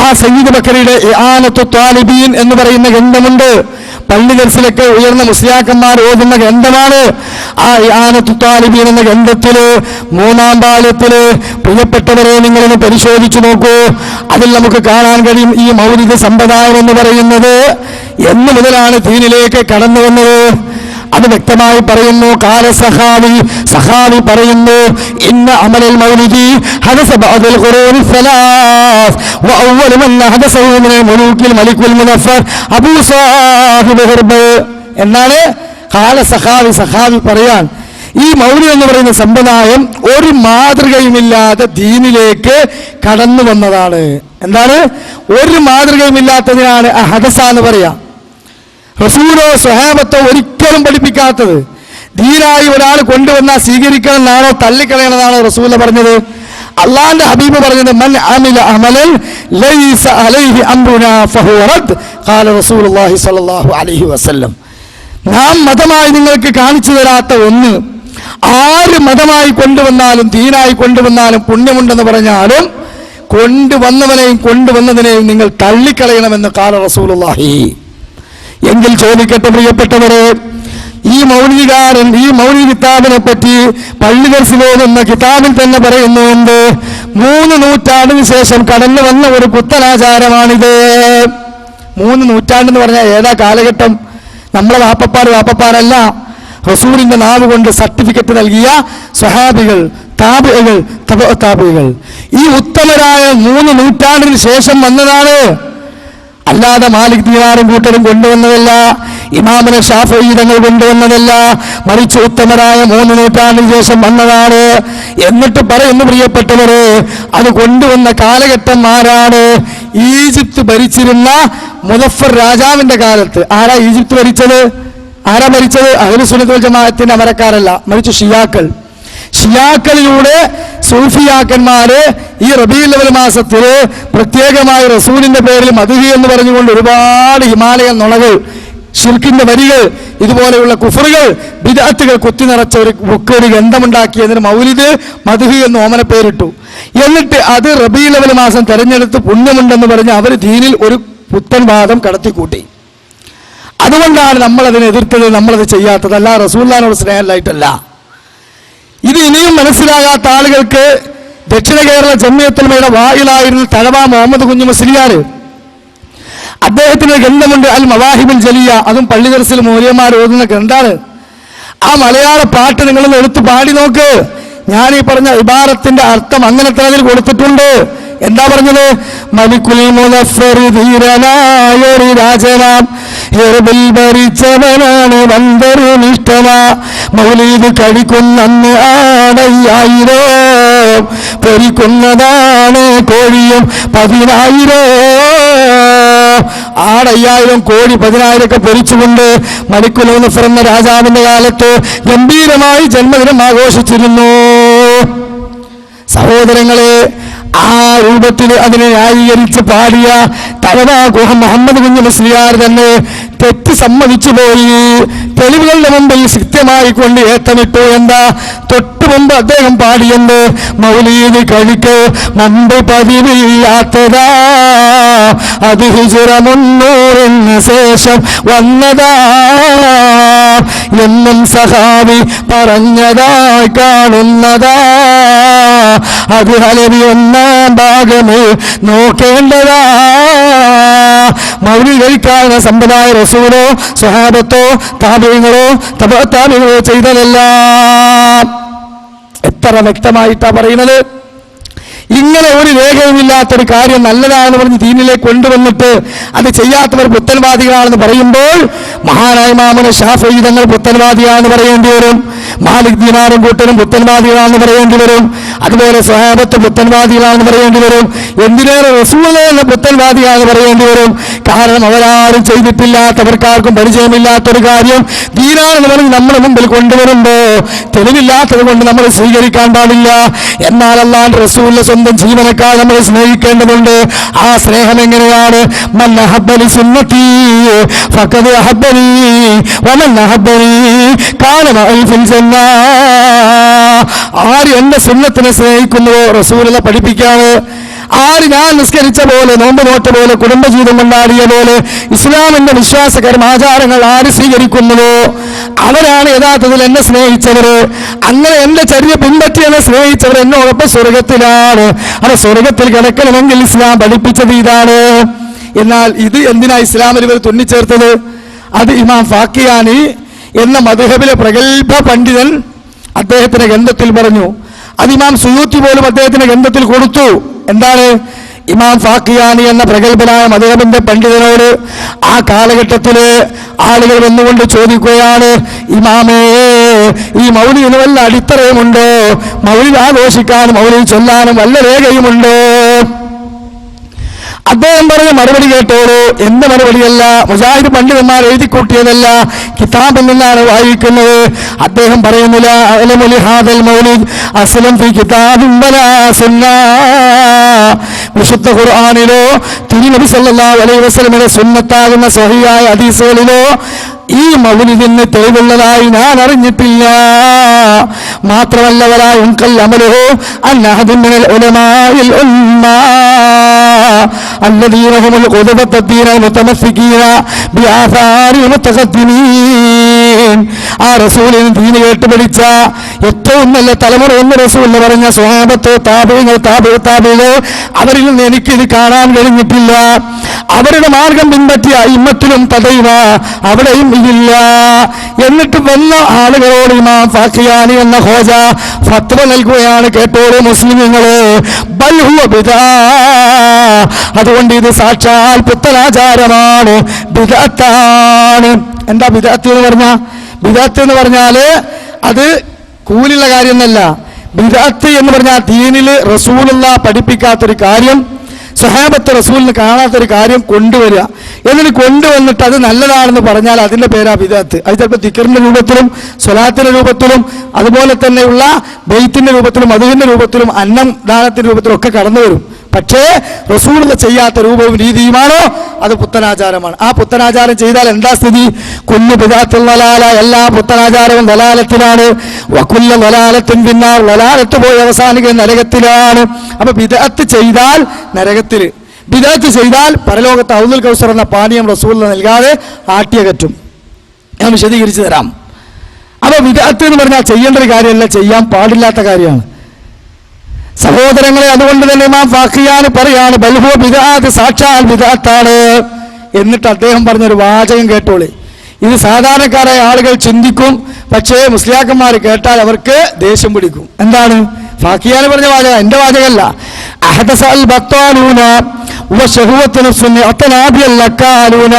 ആ സയ്യിദ് ബക്കറിയുടെ ഇആനത്തു ത്വാലിബീൻ എന്ന് പറയുന്ന ഗ്രന്ഥമുണ്ട്. പള്ളി ദർസിലൊക്കെ ഉയർന്ന മുസ്ലിയാക്കന്മാർ ഓതുന്ന ഗ്രന്ഥമാണ്. ആ ഇആനത്തു ത്വാലിബീൻ എന്ന ഗ്രന്ഥത്തില് 3-ാം ഭാഗത്തില് പ്രിയപ്പെട്ടവരെ നിങ്ങളൊന്ന് പരിശോധിച്ചു നോക്കൂ. അതിൽ നമുക്ക് കാണാൻ കഴിയും ഈ മൗലിദ് സമ്പ്രദായം എന്ന് പറയുന്നത് എന്ന് മുതലാണ് ദീനിലേക്ക് കടന്നു വന്നത്. അത് വ്യക്തമായി പറയുന്നു. കാല സഹാബി പറയുന്നു, ഇന്ന അമലൽ മൗലിദി ഹദസ ബഅദൽ ഖുറൂനി സലാസ് വ അവ്വലു മൻ ഹദസഹു മിനൽ മുലൂക്കിൽ മലിക്കുൽ മുനഫർ അബൂ സാഹിബ് ഹർബ് എന്നാണ്. കാല സഹാബി പറയാൻ, ഈ മൗലിദ് എന്ന് പറയുന്ന സമ്പ്രദായം ഒരു മാതൃകയുമില്ലാതെ ദീനിലേക്ക് കടന്നു വന്നതാണ്. എന്താണ്? ഒരു മാതൃകയുമില്ലാത്തതിനാണ് ഹദസ എന്ന് പറയാം. റസൂലോ സ്വഹാബത്തോ ഒരിക്കലും പഠിപ്പിക്കാത്തത്. ദീനായി ഒരാൾ കൊണ്ടുവന്നാൽ സ്വീകരിക്കണം എന്നാണോ തള്ളിക്കളയണമെന്നാണോ റസൂല പറഞ്ഞത്? അള്ളാന്റെ ഹബീബ് പറഞ്ഞത്, മൻ അമില അമലൻ ലൈസ അലൈഹി അംറുനാ ഫഹുവ റദ്ദ് ഖാല റസൂലുള്ളാഹി സ്വല്ലല്ലാഹു അലൈഹി വസല്ലം. നാം മതമായി നിങ്ങൾക്ക് കാണിച്ചു തരാത്ത ഒന്ന് ആര് മതമായി കൊണ്ടുവന്നാലും ദീനായി കൊണ്ടുവന്നാലും പുണ്യമുണ്ടെന്ന് പറഞ്ഞാലും കൊണ്ടുവന്നവനെയും കൊണ്ടുവന്നതിനെയും നിങ്ങൾ തള്ളിക്കളയണമെന്ന് ഖാല റസൂലുള്ളാഹി. എങ്കിൽ ചോദിക്കട്ടെ പ്രിയപ്പെട്ടവരെ, ഈ മൗലികാരൻ ഈ മൗലിക കിതാബിനെ പറ്റി പള്ളി ദർസിലോതുന്ന കിതാബിൽ തന്നെ പറയുന്നുണ്ട്, 3 നൂറ്റാണ്ടിന് ശേഷം കടന്നു വന്ന ഒരു പുത്തനാചാരമാണിത്. 3 നൂറ്റാണ്ടെന്ന് പറഞ്ഞാൽ ഏതാ കാലഘട്ടം? നമ്മളെ വാപ്പപ്പാരല്ല, റസൂലിന്റെ നാവ് കൊണ്ട് സർട്ടിഫിക്കറ്റ് നൽകിയ സ്വഹാബികൾ, താബികൾ, താബികൾ, ഈ ഉത്തമരായ 3 നൂറ്റാണ്ടിന് ശേഷം വന്നതാണ്. അല്ലാതെ മാലിക് ദീനാറും കൂട്ടരും കൊണ്ടുവന്നതല്ല, ഇമാമിനെ ഷാഫിഈ തങ്ങൾ കൊണ്ടുവന്നതല്ല, മറിച്ച് ഉത്തമരായ 3 നൂറ്റാണ്ടിന് ശേഷം വന്നതാണ്. എന്നിട്ട് പറയുന്നു പ്രിയപ്പെട്ടവരെ, അത് കൊണ്ടുവന്ന കാലഘട്ടം ആരാണ്? ഈജിപ്ത് ഭരിച്ചിരുന്ന മുദഫർ രാജാവിന്റെ കാലത്ത്. ആരാ ഈജിപ്ത് ഭരിച്ചത്? ആരാ ഭരിച്ചത്? അഹ്ലു സുന്നത്ത് വൽ ജമാഅത്തിന്റെ അമരക്കാരല്ല, മറിച്ച് ഷിയാക്കളിലൂടെ സൂഫിയാക്കന്മാര് ഈ റബീഉൽ അവ്വൽ മാസത്തില് പ്രത്യേകമായി റസൂലിന്റെ പേരിൽ മദ്ഹ് എന്ന് പറഞ്ഞുകൊണ്ട് ഒരുപാട് ഹിമാലയൻ നുണകൾ, ശിർക്കിന്റെ വരികൾ, ഇതുപോലെയുള്ള കുഫറുകൾ, ബിദ്അത്തുകൾ കുത്തി നിറച്ച ഒരു ഗ്രന്ഥമുണ്ടാക്കിയതിന് മൗലിദ് മദ്ഹ് എന്ന് ഓമന പേരിട്ടു. എന്നിട്ട് അത് റബീഉൽ അവ്വൽ മാസം തെരഞ്ഞെടുത്ത് പുണ്യമുണ്ടെന്ന് പറഞ്ഞ് അവർ ദീനിൽ ഒരു പുത്തൻ വാദം കടത്തിക്കൂട്ടി. അതുകൊണ്ടാണ് നമ്മളതിനെ എതിർത്തത്, നമ്മളത് ചെയ്യാത്തത്. അല്ല, റസൂലുള്ളാഹിനോട് സ്നേഹമില്ലായിട്ടല്ല. ഇത് ഇനിയും മനസ്സിലാകാത്ത ആളുകൾക്ക് ദക്ഷിണ കേരള ജംഇയ്യത്തുൽ ഉലമയുടെ വായിലായിരുന്ന തഴവ മുഹമ്മദ് കുഞ്ഞു മുസ്ലിയാർ, അദ്ദേഹത്തിന് ഗ്രന്ഥമുണ്ട് അൽ മവാഹിബുൽ ജലിയ, അതും പള്ളി ദർസിൽ മൗലവിമാർ ഓതുന്ന ഗ്രന്ഥാണ്. ആ മലയാള പാട്ട് നിങ്ങളൊന്ന് എടുത്ത് പാടി നോക്ക്. ഞാൻ ഈ പറഞ്ഞ ഇബാറത്തിന്റെ അർത്ഥം അങ്ങനെ തന്നെ അതിൽ കൊടുത്തിട്ടുണ്ട്. എന്താ പറഞ്ഞത്? മലിക്കുൽ മുദഫർ ധീരനായൊരു രാജനാം, ഹെർബിൽ ഭരിച്ചവനാണ് വന്ദറുനിഷ്ഠനാ, മൗലീദ് കഴിക്കുന്നന്ന് ആടയ്യായിരോ, പൊരിക്കുന്നതാണ് കോഴിയും 10,000. ആടയ്യായിരം കോഴി 10,000 ഒക്കെ പൊരിച്ചുകൊണ്ട് മലിക്കുൽ മുദഫർ എന്ന രാജാവിന്റെ കാലത്ത് ഗംഭീരമായി ജന്മദിനം ആഘോഷിച്ചിരുന്നു. സഹോദരങ്ങളെ, ആ രൂപത്തിൽ അതിനെ ന്യായീകരിച്ച് പാടിയ തഴവ മുഹമ്മദ് കുഞ്ഞു മുസ്ലിയാർ തന്നെ തെറ്റ് സമ്മതിച്ചു പോയി. തെളിവുകളുടെ മുമ്പിൽ കൃത്യമായി കൊണ്ട് ഏത്തമിട്ടു. എന്താ? തൊട്ടു മുമ്പ് അദ്ദേഹം പാടിയെന്ന് മൗലീദ് കഴിക്ക് മുമ്പ് പതിവില്ലാത്തതാ, അത് ഹിജ്റ 300 ശേഷം വന്നതാ എന്നും സഹാബി പറഞ്ഞതായി കാണുന്നതാ, അത് ഹലവി 1-ാം ഭാഗമേ നോക്കേണ്ടതാ. മൗലിദ് കഴിക്കാവുന്ന സമ്പ്രദായ റസൂലോ സ്വഹാബത്തോ താബിഈങ്ങളോ താബിഈങ്ങളോ ചെയ്തതല്ല. എത്ര വ്യക്തമായിട്ടാ പറയുന്നത്. ഇങ്ങനെ ഒരു രേഖയുമില്ലാത്തൊരു കാര്യം നല്ലതാണെന്ന് പറഞ്ഞ് ദീനിലേക്ക് കൊണ്ടുവന്നിട്ട് അത് ചെയ്യാത്തവർ പുത്തൻവാദികളാണെന്ന് പറയുമ്പോൾ മഹാനായ ഇമാമുന ശാഫിഈ തങ്ങൾ പുത്തൻവാദിയാണെന്ന് പറയേണ്ടി വരും. മാലിക് ദീനാറും കൂട്ടരും പുത്തൻവാദികളാണെന്ന് പറയേണ്ടി വരും. അതുപോലെ സ്വഹാബത്ത് പുത്തൻവാദികളാണെന്ന് പറയേണ്ടി വരും. എന്തിനേറെ റസൂലുള്ളാഹി എന്ന പുത്തൻവാദിയാണെന്ന് പറയേണ്ടി വരും. കാരണം അവരാരും ചെയ്തിട്ടില്ലാത്തവർക്കാർക്കും പരിചയമില്ലാത്തൊരു കാര്യം ദീനാണെന്ന് പറഞ്ഞ് നമ്മുടെ മുമ്പിൽ കൊണ്ടുവരുമ്പോ തെളിവില്ലാത്തത് കൊണ്ട് നമ്മൾ സ്വീകരിക്കാൻ പാടില്ല. എന്നാൽ അല്ലാഹുവിന്റെ റസൂലിന്റെ സ്വന്തം ജീവനേക്കാൾ നമ്മൾ സ്നേഹിക്കേണ്ടതുണ്ട്. ആ സ്നേഹം എങ്ങനെയാണ്? മൻ അഹബ്ബനി സുന്നത്തി ഫഖദ് അഹബ്ബനി വമൻ അഹബ്ബനി കാന മഅി ഫിൽ ജന്ന. ആര് എന്റെ സുന്നത്തിനെ സ്നേഹിക്കുന്നുവോ റസൂലുള്ളാഹി പഠിപ്പിക്കാണ്. ആര് ഞാൻ നിസ്കരിച്ച പോലെ, നോമ്പ് നോട്ട പോലെ, കുടുംബജീവിതം കൊണ്ടാടിയ പോലെ ഇസ്ലാമിന്റെ വിശ്വാസകരം ആചാരങ്ങൾ ആര് സ്വീകരിക്കുന്നുവോ അവരാണ് യഥാർത്ഥത്തിൽ എന്നെ സ്നേഹിച്ചവർ. അങ്ങനെ എന്റെ ചര്യ പിൻപറ്റി എന്നെ സ്നേഹിച്ചവർ എന്നോടൊപ്പം സ്വർഗത്തിലാണ്. അത് സ്വർഗത്തിൽ കിടക്കണമെങ്കിൽ ഇസ്ലാം പഠിപ്പിച്ചത് ഇതാണ്. എന്നാൽ ഇത് എന്തിനാ ഇസ്ലാമിൽ ഇവർ തുന്നിച്ചേർത്തത്? അത് ഇമാം ഫാക്കിയാനി എന്ന മദ്ഹബിലെ പ്രഗത്ഭ പണ്ഡിതൻ അദ്ദേഹത്തിന്റെ ഗ്രന്ഥത്തിൽ പറഞ്ഞു. അത് ഇമാം സുയൂത്തി പോലും അദ്ദേഹത്തിന്റെ ഗ്രന്ഥത്തിൽ കൊടുത്തു. എന്താണ്? ഇമാം ഫാക്കിയാനി എന്ന പ്രഗത്ഭനായ മദ്ഹബിന്റെ പണ്ഡിതനോട് ആ കാലഘട്ടത്തില് ആളുകൾ വന്നുകൊണ്ട് ചോദിക്കുകയാണ്, ഇമാമേ, ഈ മൗലിദിന് വല്ല അടിത്തറയുമുണ്ടോ? മൗലിദ് ആഘോഷിക്കാനും മൗലിദ് ചൊല്ലാനും വല്ല രേഖയുമുണ്ടോ? അദ്ദേഹം പറഞ്ഞ മറുപടി കേട്ടോളൂ. എന്ത് മറുപടിയല്ല, മുജാഹിദ് പണ്ഡിതന്മാർ എഴുതി കൂട്ടിയതല്ല, കിതാബിൽ നിന്നാണ് വായിക്കുന്നത്. അദ്ദേഹം പറയുന്നില്ല അഅ്ലമു ലിഹാദൽ മൗലിദ് അസ്ലം ഫീ കിതാബിൻ വലാ സുന്നah. വിശുദ്ധ ഖുർആനിലോ തിരുനബി സല്ലല്ലാഹു അലൈഹി വസല്ലമയുടെ സുന്നത്താകുന്ന സ്വഹീഹായ ഹദീസുകളിലോ ഈ മൗലിദിന് തെളിവുള്ളതായി ഞാൻ അറിഞ്ഞിട്ടില്ല. മാത്രമല്ല വലാ യുൻഖൽ അമലുഹു അൻ അഹദുൻ മിനൽ ഉലമാഇൽ ഉമ്മ الذين هم القدوة الدين المتمسكين بآثار المتقدمين. ആ റസൂലിന് ദീന് കേട്ടുപിടിച്ച ഏറ്റവും നല്ല തലമുറ എന്ന് റസൂൽ പറഞ്ഞ സ്വഹാബത്ത്, താബിഈങ്ങൾ, താബിഈകൾ, അവരിൽ നിന്ന് എനിക്കിത് കാണാൻ കഴിഞ്ഞിട്ടില്ല. അവരുടെ മാർഗം പിൻപറ്റിയ ഇമ്മത്തിലും തദൈവ അവിടെയും ഇതില്ല. എന്നിട്ട് വന്ന ആളുകളോട് ഇമാം ഫാക്കിയാനി എന്ന ഖോജ ഫത്വ നൽകുകയാണ്. കേട്ടോളൂ മുസ്ലിമീങ്ങളെ, ബൽ ഹുവ ബിദ്അ. അതുകൊണ്ട് ഇത് സാക്ഷാൽ പുത്തനാചാരമാണ്, ബിദ്അത്താണ്. എന്താ ബിദ്അത്ത് എന്ന് പറഞ്ഞാൽ? ബിദ്അത്ത് എന്ന് പറഞ്ഞാല് അത് കൂലുള്ള കാര്യമൊന്നല്ല. ബിദ്അത്ത് എന്ന് പറഞ്ഞാൽ ദീനില് റസൂലുള്ളാഹി പഠിപ്പിക്കാത്തൊരു കാര്യം, സ്വഹാബത്ത് റസൂലിന് കാണാത്തൊരു കാര്യം കൊണ്ടുവരിക. എന്നിട്ട് കൊണ്ടുവന്നിട്ട് അത് നല്ലതാണെന്ന് പറഞ്ഞാൽ അതിന്റെ പേരാ ബിദ്അത്ത്. അത് ചിലപ്പോൾ ദിക്റിന്റെ രൂപത്തിലും സ്വലാത്തിന്റെ രൂപത്തിലും അതുപോലെ തന്നെയുള്ള ബൈത്തിന്റെ രൂപത്തിലും മധുവിന്റെ രൂപത്തിലും അന്നം ദാനത്തിന്റെ രൂപത്തിലും ഒക്കെ കടന്നു വരും. പക്ഷേ റസൂലുള്ളാഹി ചെയ്യാത്ത രൂപവും രീതിയുമാണോ അത് പുത്തനാചാരമാണ്. ആ പുത്തനാചാരം ചെയ്താൽ എന്താ സ്ഥിതി? കുല്ലു ബിദ്അത്തുൻ ദലാല, എല്ലാ പുത്തനാചാരവും ദലാലത്തിലാണ്. വകുല്ലു ദലാലത്തിൻ ഫിന്നാർ, ദലാലത്ത് പോയി അവസാനിക്കുന്ന നരകത്തിലാണ്. അപ്പൊ ബിദ്അത്ത് ചെയ്താൽ നരകത്തിൽ, ബിദ്അത്ത് ചെയ്താൽ പരലോകത്ത് ഹൗദുൽ കൗസർ എന്ന പാനീയം റസൂലുള്ളാഹി നൽകാതെ ആട്ടിയകറ്റും. ഞാൻ വിശദീകരിച്ചു തരാം. അപ്പൊ ബിദ്അത്ത് എന്ന് പറഞ്ഞാൽ ചെയ്യേണ്ട ഒരു കാര്യമല്ല, ചെയ്യാൻ പാടില്ലാത്ത കാര്യമാണ് സഹോദരങ്ങളെ. അതുകൊണ്ട് തന്നെ ഇമാം ഫാക്കിയാനി പറയാണ് ബൽ ഹുവ ബിദ്അത്ത്, സാക്ഷാൽ ബിദ്അത്താണ്. എന്നിട്ട് അദ്ദേഹം പറഞ്ഞൊരു വാചകം കേട്ടോളി. ഇത് സാധാരണക്കാരായ ആളുകൾ ചിന്തിക്കും, പക്ഷേ മുസ്ലിയാക്കന്മാർ കേട്ടാൽ അവർക്ക് ദേഷ്യം പിടിക്കും. എന്താണ് ഫാക്കിയാനി പറഞ്ഞ വാചകം? എന്റെ വാചകമല്ല. അഹദസൽ ബത്താലൂന വശഹുവത്തു നഫ്സുൻ അത്തനാബിയൽ ലക്കാലൂന.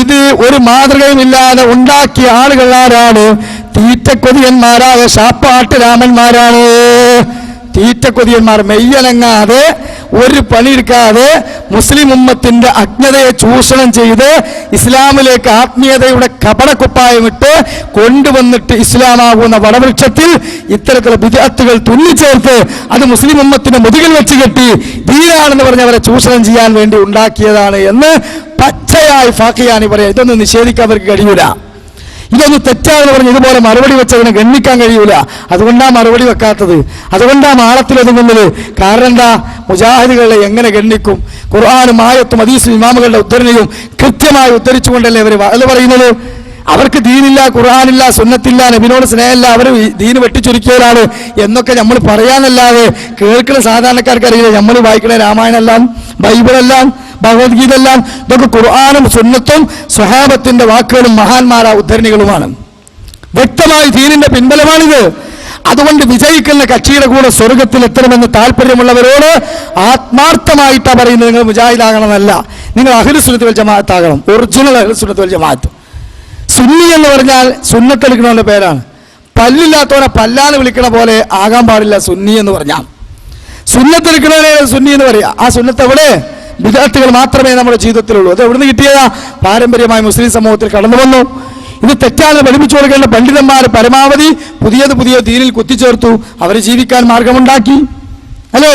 ഇത് ഒരു മാതൃകയുമില്ലാതെ ഉണ്ടാക്കിയ ആളുകൾ ആരാണ്? തീറ്റക്കൊതിയന്മാരായ ശാപ്പാട്ട് രാമന്മാരാണ്. തീറ്റക്കൊതിയന്മാർ, മെയ്യനങ്ങാതെ ഒരു പണിയെടുക്കാതെ മുസ്ലിം ഉമ്മത്തിന്റെ അജ്ഞതയെ ചൂഷണം ചെയ്ത് ഇസ്ലാമിലേക്ക് ആത്മീയതയുടെ കപടക്കുപ്പായമിട്ട് കൊണ്ടുവന്നിട്ട് ഇസ്ലാമാകുന്ന വടവൃക്ഷത്തിൽ ഇത്തരത്തിലുള്ള ബിദ്അത്തുകൾ തുന്നിച്ചേർത്ത് അത് മുസ്ലിം ഉമ്മത്തിന്റെ മുതുകിൽ വെച്ച് കെട്ടി ദീനാണെന്ന് പറഞ്ഞവരെ ചൂഷണം ചെയ്യാൻ വേണ്ടി ഉണ്ടാക്കിയതാണ് എന്ന് പച്ചയായി ഫാക്കിയാനി പറയാം. ഇതൊന്നും നിഷേധിക്കാൻ അവർക്ക് കഴിയൂല. ഇതൊന്ന് തെറ്റാണെന്ന് പറഞ്ഞ് ഇതുപോലെ മറുപടി വെച്ചതിനെ ഗണ്ണിക്കാൻ കഴിയൂല. അതുകൊണ്ടാണ് മറുപടി വെക്കാത്തത്, അതുകൊണ്ടാണ് ആളത്തിലൊതുങ്ങുന്നത്. കാരണം എന്താ? മുജാഹിദുകളെ എങ്ങനെ ഗണ്ണിക്കും? ഖുർആനും ആയത്തും ഹദീസും ഇമാമുകളുടെ ഉദ്ധരണിയും കൃത്യമായി ഉദ്ധരിച്ചുകൊണ്ടല്ലേ ഇവർ അത് പറയുന്നത്. അവർക്ക് ദീനില്ല, ഖുർആനില്ല, സുന്നത്തില്ല, നബിനോട് സ്നേഹമില്ല, അവർ ദീന് വെട്ടിച്ചുരുക്കിയവരാണ് എന്നൊക്കെ നമ്മൾ പറയാനല്ലാതെ കേൾക്കുന്ന സാധാരണക്കാർക്ക് അറിയില്ല. നമ്മൾ വായിക്കണ രാമായണമെല്ലാം, ബൈബിളെല്ലാം, ഭഗവത്ഗീത എല്ലാം ഇതൊക്കെ ഖുർആനും സുന്നത്തും സ്വഹാബത്തിന്റെ വാക്കുകളും മഹാന്മാരാ ഉദ്ധരണികളുമാണ്. വ്യക്തമായി ദീനിന്റെ പിൻബലമാണിത്. അതുകൊണ്ട് വിജയിക്കുന്ന കക്ഷിയുടെ കൂടെ സ്വർഗത്തിൽ എത്തണമെന്ന് താല്പര്യമുള്ളവരോട് ആത്മാർത്ഥമായിട്ടാണ് പറയുന്നത്, നിങ്ങൾ മുജാഹിദാകണമെന്നല്ല, നിങ്ങൾ അഹ്ലു സുന്നത്ത് വൽ ജമാഅത്താകണം, ഒറിജിനൽ അഹ്ലു സുന്നത്ത് വൽ ജമാഅത്ത്. സുന്നി എന്ന് പറഞ്ഞാൽ സുന്നത്തെടുക്കണമെന്ന പേരാണ്. പല്ലില്ലാത്തവനെ പല്ലാന്ന് വിളിക്കണ പോലെ ആകാൻ പാടില്ല സുന്നി എന്ന് പറഞ്ഞാൽ. സുന്നത്തെടുക്കണവരെ സുന്നി എന്ന് പറയാ. ആ സുന്നത്ത് എവിടെ? ബിദ്അത്തുകൾ മാത്രമേ നമ്മുടെ ജീവിതത്തിലുള്ളൂ. അത് എവിടുന്ന് കിട്ടിയതാ? പാരമ്പര്യമായി മുസ്ലിം സമൂഹത്തിൽ കടന്നു വന്നു. ഇത് തെറ്റാണെന്ന് പഠിപ്പിച്ചു കൊടുക്കേണ്ട പണ്ഡിതന്മാർ പരമാവധി പുതിയ ദീനിൽ കുത്തിച്ചേർത്തു. അവർ ജീവിക്കാൻ മാർഗമുണ്ടാക്കി, അല്ലേ?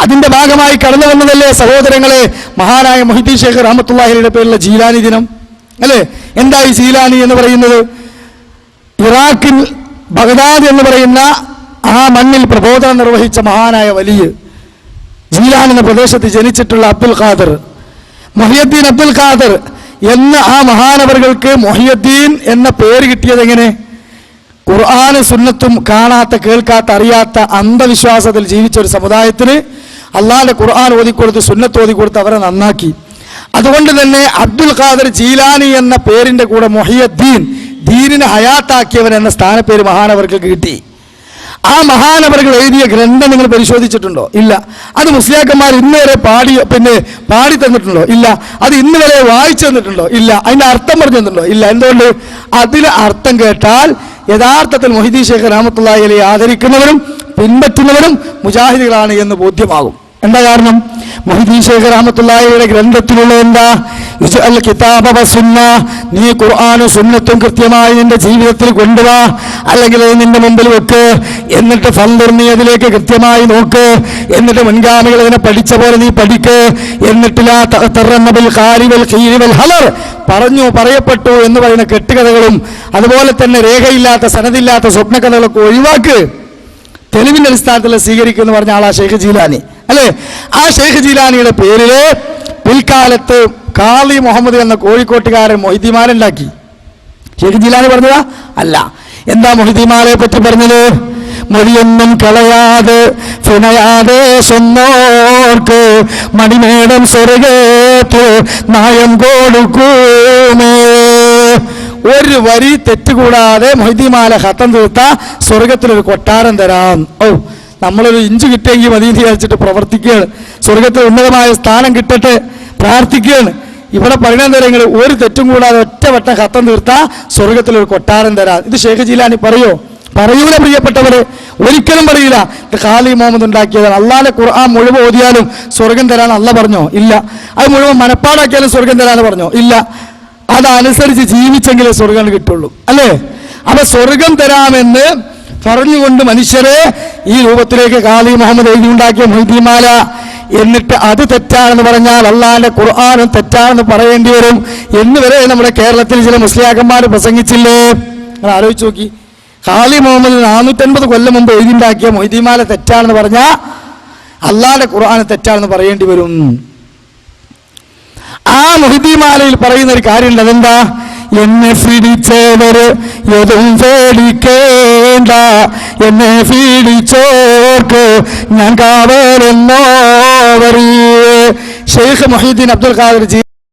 അതിന്റെ ഭാഗമായി കടന്നു വന്നതല്ലേ സഹോദരങ്ങളെ മഹാനായ മുഹീദ്ദീൻ ശൈഖ് റഹ്മത്തുള്ളാഹി അലൈഹിയുടെ പേരിലുള്ള ജീലാനി ദിനം, അല്ലേ? എന്താ ഈ ജീലാനി എന്ന് പറയുന്നത്? ഇറാഖിൽ ബഗ്ദാദ് എന്ന് പറയുന്ന ആ മണ്ണിൽ പ്രബോധനം നിർവഹിച്ച മഹാനായ വലിയ ജീലാൻ എന്ന പ്രദേശത്ത് ജനിച്ചിട്ടുള്ള അബ്ദുൽ ഖാദർ, മുഹിയുദ്ദീൻ അബ്ദുൽ ഖാദർ എന്ന ആ മഹാനവറുകൾക്ക് മുഹിയുദ്ദീൻ എന്ന പേര് കിട്ടിയത് എങ്ങനെ? ഖുർആനും സുന്നത്തും കാണാത്ത, കേൾക്കാത്ത, അറിയാത്ത അന്ധവിശ്വാസത്തിൽ ജീവിച്ച ഒരു സമുദായത്തിന് അള്ളാഹുവിന്റെ ഖുർആൻ ഓതിക്കൊടുത്ത് സുന്നത്ത് ഓതിക്കൊടുത്ത് അവരെ നന്നാക്കി. അതുകൊണ്ട് തന്നെ അബ്ദുൽ ഖാദർ ജീലാനി എന്ന പേരിന്റെ കൂടെ മുഹിയുദ്ദീൻ, ദീനിനെ ഹയാത്താക്കിയവൻ എന്ന സ്ഥാനപ്പേര് മഹാനവർക്ക് കിട്ടി. ആ മഹാനവറുകൾ എഴുതിയ ഗ്രന്ഥം നിങ്ങൾ പരിശോധിച്ചിട്ടുണ്ടോ? ഇല്ല. അത് മുസ്ലിയാക്കന്മാർ ഇന്ന് വരെ പാടി തന്നിട്ടുണ്ടോ? ഇല്ല. അത് ഇന്ന് വരെ വായിച്ചു തന്നിട്ടുണ്ടോ? ഇല്ല. അതിന്റെ അർത്ഥം പറഞ്ഞു തന്നിട്ടുണ്ടോ? ഇല്ല. എന്തുകൊണ്ട്? അതിലെ അർത്ഥം കേട്ടാൽ യഥാർത്ഥത്തിൽ മുഹീദ്ദീൻ ശൈഖ് റഹ്മത്തുള്ളാഹി അലൈഹി ആദരിക്കുന്നവരും പിൻപറ്റുന്നവരും മുജാഹിദുകളാണ് എന്ന് ബോധ്യമാകും. എന്താ കാരണം? മുഹീദ്ദീൻ ശൈഖ് റഹ്മത്തുള്ളാഹിയുടെ ഗ്രന്ഥത്തിലുള്ള എന്താ? ഇജ്അൽ കിതാബ വസുന്ന, നീ ഖുർആനും സുന്നത്തും കൃത്യമായി നിന്റെ ജീവിതത്തിൽ കൊണ്ടുവാ, അല്ലെങ്കിൽ നിന്റെ മുമ്പിൽ വെക്ക്. എന്നിട്ട് ഫൻദുർ, നീ അതിലേക്ക് കൃത്യമായി നോക്ക്. എന്നിട്ട് മുൻഗാമികൾ ഇതിനെ പഠിച്ച പോലെ നീ പഠിക്ക്. എന്നിട്ട് ലാ തഖ്തറന്ന ബിൽ ഖാലി വൽ ഖീരി വൽ ഹലർ, പറയപ്പെട്ടു എന്ന് പറയുന്ന കെട്ടുകഥകളും അതുപോലെ തന്നെ രേഖയില്ലാത്ത സനദില്ലാത്ത സ്വപ്നകഥകളൊക്കെ ഒഴിവാക്ക്. തെളിവിന്റെ അടിസ്ഥാനത്തിൽ സ്വീകരിക്കുമെന്ന് പറഞ്ഞ ആളാ ഷെയ്ഖ് ജീലാനി, അല്ലേ? ആ ഷെയ്ഖ് ജീലാനിയുടെ പേരില് പിൽക്കാലത്ത് ഖാളി മുഹമ്മദ് എന്ന കോഴിക്കോട്ടുകാരൻ മൊഹിദ്ദിമാലുണ്ടാക്കി. ഷെയ്ഖ് ജീലാനി പറഞ്ഞതാ? അല്ല. എന്താ മൊഹിദ്ദിമാലെ പറ്റി പറഞ്ഞത്? മൊഴിയൊന്നും കളയാതെ ഫുനയാതെ സ്വന്നോർക്ക് മണിമേടം സ്വർഗത്ത് നായം കൊടുക്കുമേ. ഒരു വരി തെറ്റുകൂടാതെ മൊഹിദ്ദിമാല ഖത്തം തീർത്ത സ്വർഗത്തിലൊരു കൊട്ടാരം തരാം. ഓ, നമ്മളൊരു ഇഞ്ച് കിട്ടിയെങ്കിൽ മതി വിചാരിച്ചിട്ട് പ്രവർത്തിക്കുകയാണ്. സ്വർഗത്തിൽ ഉന്നതമായ സ്ഥാനം കിട്ടട്ടെ പ്രാർത്ഥിക്കുകയാണ്. ഇവിടെ പറയുന്ന തരങ്ങൾ ഒരു തെറ്റും കൂടാതെ ഒറ്റവട്ടം ഖത്തം തീർത്ത സ്വർഗത്തിലൊരു കൊട്ടാരം തരാം. ഇത് ഷെയ്ഖ് ജീലാനി പറയൂല പ്രിയപ്പെട്ടവരെ, ഒരിക്കലും പറയില്ല. ഇത് ഖാലി മുഹമ്മദ് ഉണ്ടാക്കിയതാണ്. അള്ളാഹുവിന്റെ ഖുർആൻ മുഴുവൻ ഓതിയാലും സ്വർഗം തരാൻ അല്ല പറഞ്ഞോ? ഇല്ല. അത് മുഴുവൻ മനപ്പാടാക്കിയാലും സ്വർഗം തരാന്ന് പറഞ്ഞോ? ഇല്ല. അതനുസരിച്ച് ജീവിച്ചെങ്കിലേ സ്വർഗം കിട്ടുള്ളൂ, അല്ലേ? അപ്പൊ സ്വർഗം തരാമെന്ന് പറഞ്ഞുകൊണ്ട് മനുഷ്യരെ ഈ രൂപത്തിലേക്ക് ഖാലി മുഹമ്മദ് എഴുതിയുണ്ടാക്കിയ മൊഹിദ്ദിമാല, എന്നിട്ട് അത് തെറ്റാണെന്ന് പറഞ്ഞാൽ അള്ളാഹിന്റെ ഖുർആനും തെറ്റാണെന്ന് പറയേണ്ടി വരും എന്ന് വരെ നമ്മുടെ കേരളത്തിൽ ചില മുസ്ലിയാക്കന്മാർ പ്രസംഗിച്ചില്ലേ? നിങ്ങൾ ആലോചിച്ച് നോക്കി. ഖാലി മുഹമ്മദ് 450 കൊല്ലം മുമ്പ് എഴുതിയുണ്ടാക്കിയ മൊഹിദ്ദിമാല തെറ്റാണെന്ന് പറഞ്ഞാൽ അള്ളാഹിന്റെ ഖുർആൻ തെറ്റാണെന്ന് പറയേണ്ടി വരും. ആ മൊഹിദ്ദിമാലയിൽ പറയുന്ന ഒരു കാര്യമുണ്ട്. അതെന്താ? എന്നെ പിടിച്ചവര് ഏതും പേടിക്കേണ്ട, എന്നെ പീഡിച്ചോർക്ക് ഞാൻ കാവലെന്നോവറിയേ. ഷെയ്ഖ് മുഹീദ്ദീൻ അബ്ദുൽ ഖാദർ